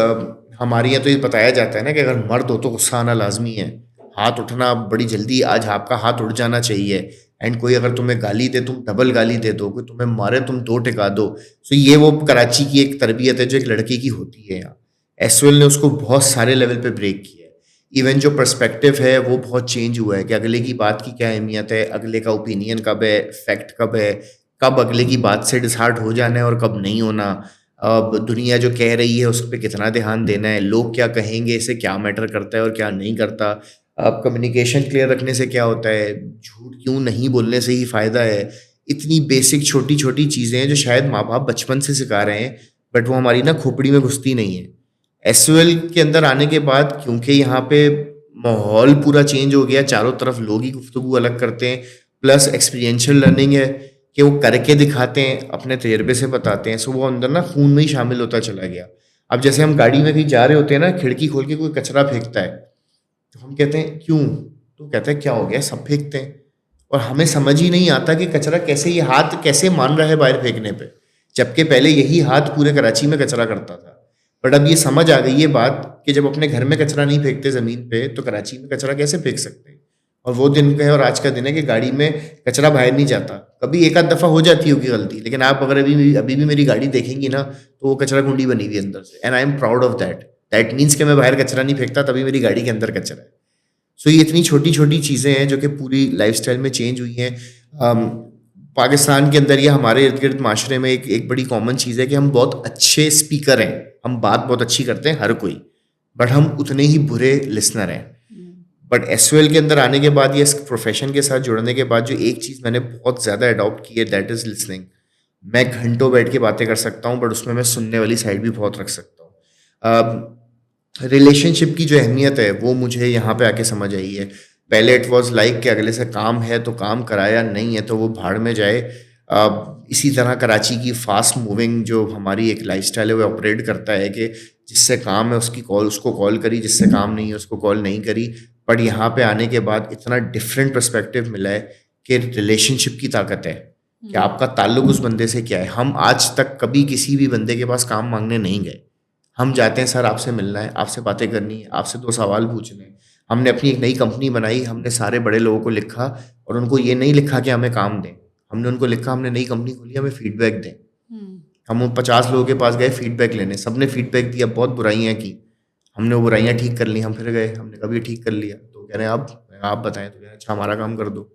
हमारे यहाँ तो ये बताया जाता है ना कि अगर मर्द हो तो गुस्सा आना लाजमी है, हाथ उठना बड़ी जल्दी, आज आपका हाथ उठ जाना चाहिए. एंड कोई अगर तुम्हें गाली दे तुम डबल गाली दे दो, कोई तुम्हें मारे तुम 2 टिका दो. सो ये वो कराची की एक तरबियत है जो एक लड़के की होती है. यहाँ एसवेल ने उसको बहुत सारे लेवल पे ब्रेक किया है. इवन जो पर्सपेक्टिव है वो बहुत चेंज हुआ है कि अगले की बात की क्या अहमियत है, अगले का ओपिनियन कब है, फैक्ट कब है, कब अगले की बात से डिसहार्ट हो जाना है और कब नहीं होना. अब दुनिया जो कह रही है उस पर कितना ध्यान देना है, लोग क्या कहेंगे इससे क्या मैटर करता है और क्या नहीं करता. अब कम्युनिकेशन क्लियर रखने से क्या होता है, झूठ क्यों नहीं बोलने से ही फ़ायदा है. इतनी बेसिक छोटी छोटी चीज़ें हैं जो शायद माँ बाप बचपन से सिखा रहे हैं, बट वो हमारी ना खोपड़ी में घुसती नहीं है. एसवेल के अंदर आने के बाद क्योंकि यहाँ पे माहौल पूरा चेंज हो गया, चारों तरफ लोग ही गुफ्तगू अलग करते हैं, प्लस एक्सपीरियंशियल लर्निंग है कि वो करके दिखाते हैं, अपने तजर्बे से बताते हैं. सो वो अंदर ना खून में ही शामिल होता चला गया. अब जैसे हम गाड़ी में कहीं जा रहे होते हैं ना, खिड़की खोल के कोई कचरा फेंकता है तो हम कहते हैं क्यों, तो कहते हैं क्या हो गया, सब फेंकते हैं. और हमें समझ ही नहीं आता कि कचरा कैसे, ये हाथ कैसे मान रहा है बाहर फेंकने पे, जबकि पहले यही हाथ पूरे कराची में कचरा करता था. बट अब ये समझ आ गई ये बात कि जब अपने घर में कचरा नहीं फेंकते ज़मीन पे, तो कराची में कचरा कैसे फेंक सकते हैं. और वो दिन का है और आज का दिन है कि गाड़ी में कचरा बाहर नहीं जाता. कभी एक आध दफ़ा हो जाती होगी गलती, लेकिन आप अगर अभी भी मेरी गाड़ी देखेंगी ना तो वो कचरा कुंडी बनी हुई अंदर से. And I am proud of that. That means कि मैं बाहर कचरा नहीं फेंकता, तभी मेरी गाड़ी के अंदर कचरा है. सो ये इतनी छोटी छोटी चीज़ें हैं जो कि पूरी लाइफस्टाइल में चेंज हुई हैं. पाकिस्तान के अंदर या हमारे इर्द गिर्द माशरे में एक बड़ी कॉमन चीज़ है कि हम बहुत अच्छे स्पीकर हैं, हम बात बहुत अच्छी करते हैं हर कोई, बट हम उतने ही बुरे लिसनर हैं। बट एसओएल के अंदर आने के बाद या इस प्रोफेशन के साथ जुड़ने के बाद जो एक चीज़ मैंने बहुत ज़्यादा अडॉप्ट की है, दैट इज़ लिसनिंग। मैं घंटों बैठ के बातें कर सकता हूँ, बट उसमें मैं सुनने वाली साइड भी बहुत रख सकता हूँ। रिलेशनशिप की जो अहमियत है वो मुझे यहाँ पे आके समझ आई है। पहले इट वाज लाइक कि अगले से काम है तो काम कराया, नहीं है तो वो भाड़ में जाए। इसी तरह कराची की फास्ट मूविंग जो हमारी एक लाइफस्टाइल है वो ऑपरेट करता है कि जिससे काम है उसको कॉल करी, जिससे काम नहीं है उसको कॉल नहीं करी। बट यहाँ पे आने के बाद इतना डिफरेंट पर्सपेक्टिव मिला है कि रिलेशनशिप की ताकत है कि आपका ताल्लुक उस बंदे से क्या है। हम आज तक कभी किसी भी बंदे के पास काम मांगने नहीं गए। हम जाते हैं, सर आपसे मिलना है, आपसे बातें करनी है, आपसे 2 सवाल पूछने हैं। हमने अपनी एक नई कंपनी बनाई, हमने सारे बड़े लोगों को लिखा और उनको ये नहीं लिखा कि हमें काम दें, हमने उनको लिखा हमने नई कंपनी खोली, हमें फीडबैक दें। हम उन 50 लोगों के पास गए फीडबैक लेने, सबने फीडबैक दिया, बहुत बुराइयां की, हमने वो बुराइयां ठीक कर ली। हम फिर गए, हमने कभी ठीक कर लिया तो कह रहे हैं आप बताएं, तो कह रहे हैं अच्छा हमारा काम कर दो।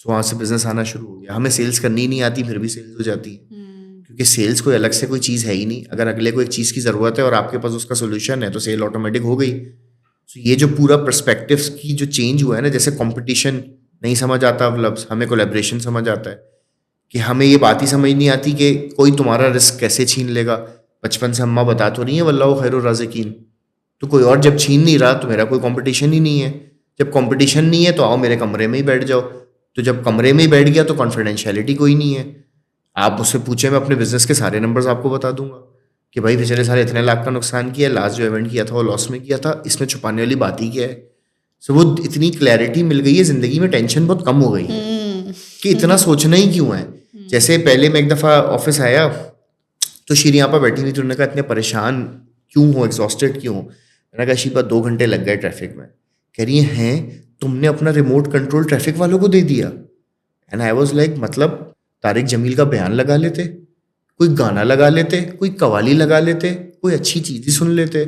सो वहाँ से बिजनेस आना शुरू हो गया। हमें सेल्स करनी नहीं आती फिर भी सेल्स हो जाती है, क्योंकि सेल्स कोई अलग से कोई चीज़ है ही नहीं। अगर अगले को एक चीज़ की ज़रूरत है और आपके पास उसका सोल्यूशन है तो सेल ऑटोमेटिक हो गई। सो ये जो पूरा पर्सपेक्टिव की जो चेंज हुआ है ना, जैसे कंपटीशन नहीं समझ आता अब लफ्ज़, हमें कोलैबोरेशन समझ आता है कि हमें ये बात ही समझ नहीं आती कि कोई तुम्हारा रिस्क कैसे छीन लेगा। बचपन से अम्मा बता तो रही है वल्लाहु खैरुर राज़िकीन, तो कोई और जब छीन नहीं रहा तो मेरा कोई कंपटीशन ही नहीं है। जब कंपटीशन नहीं है तो आओ मेरे कमरे में ही बैठ जाओ। तो जब कमरे में ही बैठ गया तो कॉन्फिडेंशियलिटी कोई नहीं है। आप मुझसे पूछे, मैं अपने बिजनेस के सारे नंबर्स आपको बता दूंगा कि भाई पिछले साल इतने लाख का नुकसान किया, लास्ट जो इवेंट किया था वो लॉस में किया था, इसमें छुपाने वाली बात ही क्या है। सो वो इतनी क्लैरिटी मिल गई है, ज़िंदगी में टेंशन बहुत कम हो गई है कि इतना सोचना ही क्यों है। जैसे पहले मैं एक दफ़ा ऑफिस आया तो शीरी यहाँ पर बैठी हुई थी, उन्होंने कहा इतने परेशान क्यों हो, एग्जॉस्टेड क्यों हो। मैंने कहा शीबा 2 घंटे लग गए ट्रैफिक में। कह रही हैं तुमने अपना रिमोट कंट्रोल ट्रैफिक वालों को दे दिया। एंड आई वॉज लाइक मतलब तारिक जमील का बयान लगा लेते, कोई गाना लगा लेते, कोई कवाली लगा लेते, कोई अच्छी चीज़ ही सुन लेते।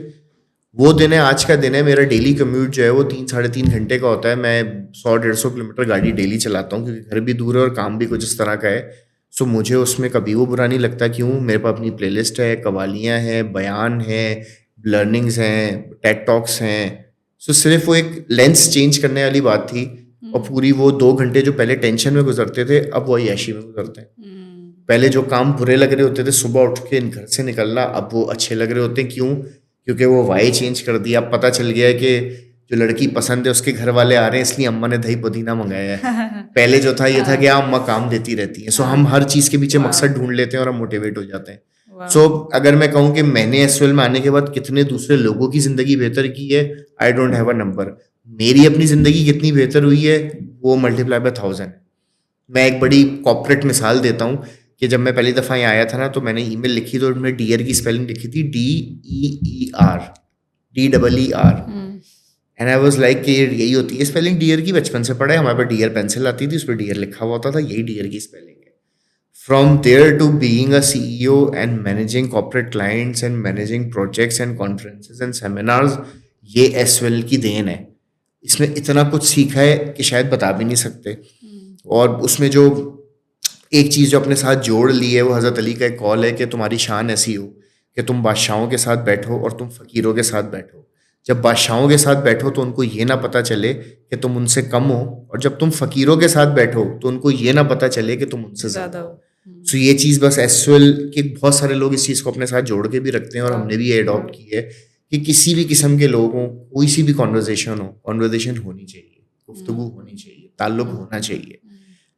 वो दिन है, आज का दिन है। मेरा डेली कम्यूट जो है वो 3-3.5 घंटे का होता है। मैं 100-150 किलोमीटर गाड़ी डेली चलाता हूँ, क्योंकि घर भी दूर है और काम भी कुछ इस तरह का है। सो मुझे उसमें कभी वो बुरा नहीं लगता। क्यों, मेरे पास अपनी प्लेलिस्ट है, कवालियाँ हैं, बयान हैं, लर्निंग्स हैं, टेड टॉक्स हैं। सो सिर्फ वो एक लेंस चेंज करने वाली बात थी। और पूरी वो 2 घंटे जो पहले टेंशन में गुजरते थे अब वो अय्याशी में गुजरते हैं। पहले जो काम बुरे लग रहे होते थे सुबह उठ के घर से निकलना, अब वो अच्छे लग रहे होते हैं। क्यों, क्योंकि वो वाई चेंज कर दिया। अब पता चल गया है कि जो लड़की पसंद है उसके घर वाले आ रहे हैं, इसलिए अम्मा ने दही पुदीना मंगाया है। पहले जो था ये था कि अम्मा काम देती रहती है। सो हम हर चीज़ के पीछे मकसद ढूंढ लेते हैं और हम मोटिवेट हो जाते हैं। सो अगर मैं कहूँ कि मैंने एसएल में आने के बाद कितने दूसरे लोगों की ज़िंदगी बेहतर की है, I don't have a number. मेरी अपनी ज़िंदगी कितनी बेहतर हुई है वो मल्टीप्लाई बाय 1000 है। मैं एक बड़ी कॉर्पोरेट मिसाल देता हूँ कि जब मैं पहली दफ़ा यहाँ आया था ना, तो मैंने ईमेल लिखी तो उसमें डियर की स्पेलिंग लिखी थी DEER, DEER। And I was like कि यही होती है स्पेलिंग डियर की, बचपन से पढ़ा है। हमारे पास डियर पेंसिल आती थी, उस पर डियर लिखा हुआ होता था, यही डियर की स्पेलिंग है। From there to being a CEO and managing corporate clients and managing projects and conferences and seminars, ये एसवेल की देन है। इसमें इतना कुछ सीखा है कि शायद बता भी नहीं सकते। और उसमें जो एक चीज़ जो अपने साथ जोड़ ली है वो हज़रत अली का एक कॉल है कि तुम्हारी शान ऐसी हो कि तुम बादशाहों के साथ बैठो और तुम फ़कीरों के साथ बैठो। जब बादशाहों के साथ बैठो तो उनको ये ना पता चले कि तुम उनसे कम हो, और जब तुम फ़कीरों के साथ बैठो तो उनको ये ना पता चले कि तुम उनसे ज़्यादा हो। सो ये चीज़ बस एसवेल के बहुत सारे लोग इस चीज़ को अपने साथ जोड़ के भी रखते हैं, और हमने भी ये अडॉप्ट की है कि किसी भी किस्म के लोगों, कोई सी भी कॉन्वर्जेशन हो, कॉन्वर्जेशन होनी चाहिए, गुफ्तगू होनी चाहिए, ताल्लुक होना चाहिए।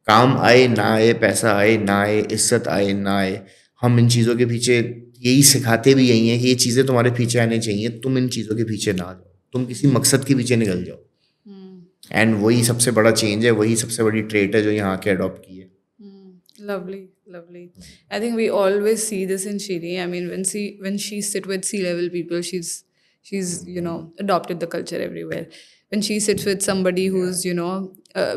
काम आए ना आए, पैसा आए ना आए, इज्जत आए ना आए, हम इन चीज़ों के पीछे यही सिखाते भी यही हैं कि ये चीज़ें तुम्हारे पीछे आनी चाहिए, तुम इन चीज़ों के पीछे ना जाओ, तुम किसी मकसद के पीछे निकल जाओ। एंड वही सबसे बड़ा चेंज है, वही सबसे बड़ी ट्रेट है जो यहाँ आके अडॉप्ट की है। Lovely, lovely. I think we always see this in Shiri. I mean, when she sit with C-level people, she's adopted the culture everywhere. When she sits with somebody who's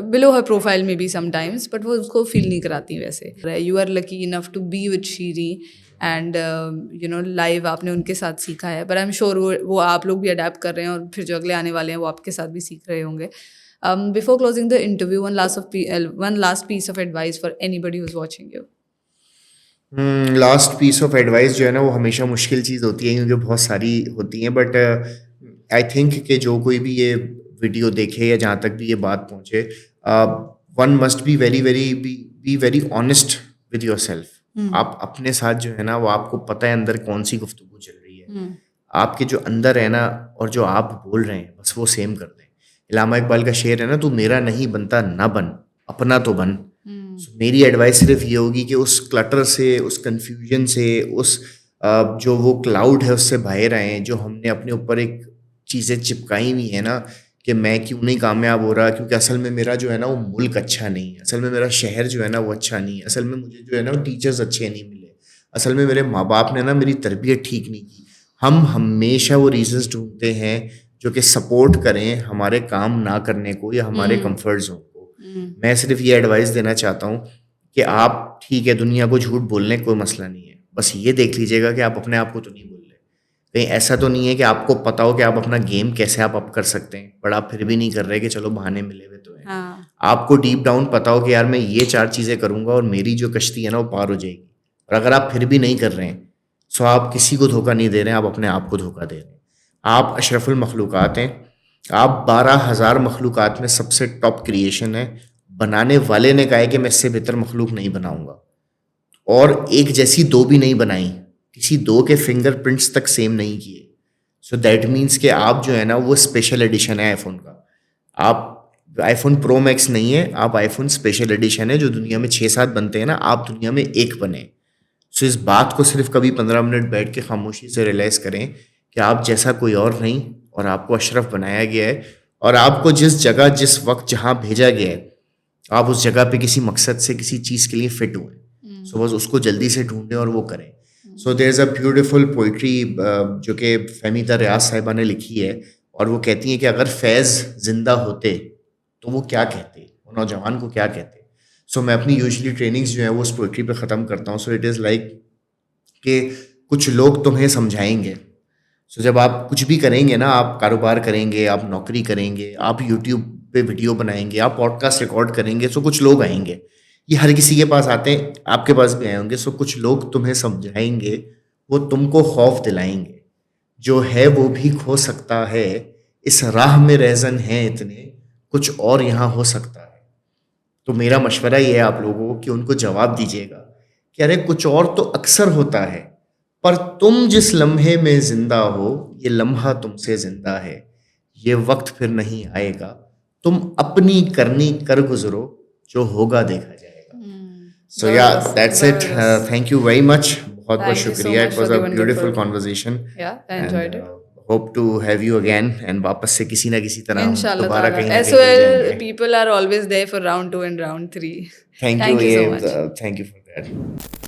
below her profile maybe sometimes, but वो उसको feel नहीं कराती वैसे. You are lucky enough to be with Shiri and live आपने उनके साथ सीखा है. But I'm sure वो आप लोग भी adapt कर रहे हैं, और फिर जो अगले आने वाले हैं वो आपके साथ भी सीख रहे होंगे. Before closing the interview, one last piece of advice for anybody who's watching you. Last piece of advice जो है ना वो हमेशा मुश्किल चीज़ होती है क्योंकि बहुत सारी होती हैं, बट आई थिंक कि जो कोई भी ये वीडियो देखे या जहाँ तक भी ये बात पहुँचे, one must be very honest with your self. आप अपने साथ जो है ना वो आपको पता है अंदर कौन सी गुफ्तगू चल रही है, आपके जो अंदर है ना और जो आप बोल रहे हैं बस वो सेम कर दें। इलामा इकबाल का शेर है ना, तू मेरा नहीं बनता ना बन, अपना तो बन। So, मेरी एडवाइस सिर्फ ये होगी कि उस क्लटर से, उस कन्फ्यूजन से, उस जो वो क्लाउड है उससे बाहर आए, जो हमने अपने ऊपर एक चीज़ें चिपकाई हुई है ना कि मैं क्यों नहीं कामयाब हो रहा, क्योंकि असल में मेरा जो है ना वो मुल्क अच्छा नहीं है, असल में मेरा शहर जो है ना वो अच्छा नहीं है, असल में मुझे जो है ना वो टीचर्स अच्छे नहीं मिले, असल में मेरे माँ बाप ने ना मेरी तरबियत ठीक नहीं की। हम हमेशा वो रीजंस ढूंढते हैं जो कि सपोर्ट करें हमारे काम ना करने को या हमारे कंफर्ट जोन को। मैं सिर्फ ये एडवाइस देना चाहता हूँ कि आप ठीक है दुनिया को झूठ बोलने कोई मसला नहीं है, बस ये देख लीजिएगा कि आप अपने आप को तो नहीं बोल रहे। कहीं ऐसा तो नहीं है कि आपको पता हो कि आप अपना गेम कैसे आप अप कर सकते हैं, बट आप फिर भी नहीं कर रहे कि चलो बहाने मिले हुए तो हैं। आपको डीप डाउन पता हो कि यार मैं ये 4 चीज़ें करूँगा और मेरी जो कश्ती है ना वो पार हो जाएगी, और अगर आप फिर भी नहीं कर रहे हैं सो आप किसी को धोखा नहीं दे रहे हैं, आप अपने आप को धोखा दे रहे हैं। आप अशरफुल मखलूक़ात हैं, आप 12,000 मखलूक़ात में सबसे टॉप क्रिएशन है। बनाने वाले ने कहा है कि मैं इससे बेहतर मखलूक नहीं बनाऊंगा, और एक जैसी 2 भी नहीं बनाई, किसी 2 के फिंगरप्रिंट्स तक सेम नहीं किए। सो दैट मीन्स कि आप जो है ना वो स्पेशल एडिशन है आईफोन का। आप आईफोन प्रो मैक्स नहीं है, आप आईफोन स्पेशल एडिशन है। जो दुनिया में 6-7 बनते हैं ना, आप दुनिया में एक बने। सो इस बात को सिर्फ कभी 15 मिनट बैठ के खामोशी से रियलाइज़ करें कि आप जैसा कोई और नहीं, और आपको अशरफ बनाया गया है, और आपको जिस जगह जिस वक्त जहाँ भेजा गया है आप उस जगह पे किसी मकसद से किसी चीज़ के लिए फिट हुए। सो बस उसको जल्दी से ढूंढें और वो करें। So there is a beautiful poetry जो कि फ़हमीदा रियाज साहिबा ने लिखी है, और वो कहती हैं कि अगर फैज़ ज़िंदा होते तो वो क्या कहते, वो नौजवान को क्या कहते। सो मैं अपनी यूजुअली ट्रेनिंग्स जो है वो उस पोइट्री पे ख़त्म करता हूँ। सो इट इज़ लाइक कि कुछ लोग तुम्हें समझाएंगे। सो जब आप कुछ भी करेंगे ना, आप कारोबार करेंगे, आप नौकरी करेंगे, आप यूट्यूब पे वीडियो बनाएंगे, आप पॉडकास्ट रिकॉर्ड करेंगे, सो कुछ लोग आएंगे। ये हर किसी के पास आते हैं, आपके पास भी आए होंगे। सो कुछ लोग तुम्हें समझाएंगे, वो तुमको खौफ दिलाएंगे, जो है वो भी खो सकता है, इस राह में रहज़न हैं इतने, कुछ और यहाँ हो सकता है। तो मेरा मशवरा ये है आप लोगों को कि उनको जवाब दीजिएगा कि अरे कुछ और तो अक्सर होता है, पर तुम जिस लम्हे में जिंदा हो ये लम्हा तुमसे जिंदा है, ये वक्त फिर नहीं आएगा, तुम अपनी करनी कर गुजरो, जो होगा देखा जाएगा। So yeah that's it, thank you very much, बहुत बहुत शुक्रिया। It was a beautiful conversation. I enjoyed it. Hope to have you again, and वापस से किसी ना किसी तरह हम Inshallah दोबारा ta'ala. कहीं ना कहीं SOL मिल जाएंगे। people are always there for round 2 and round 3. Thank Thank you so you, much. thank you for that.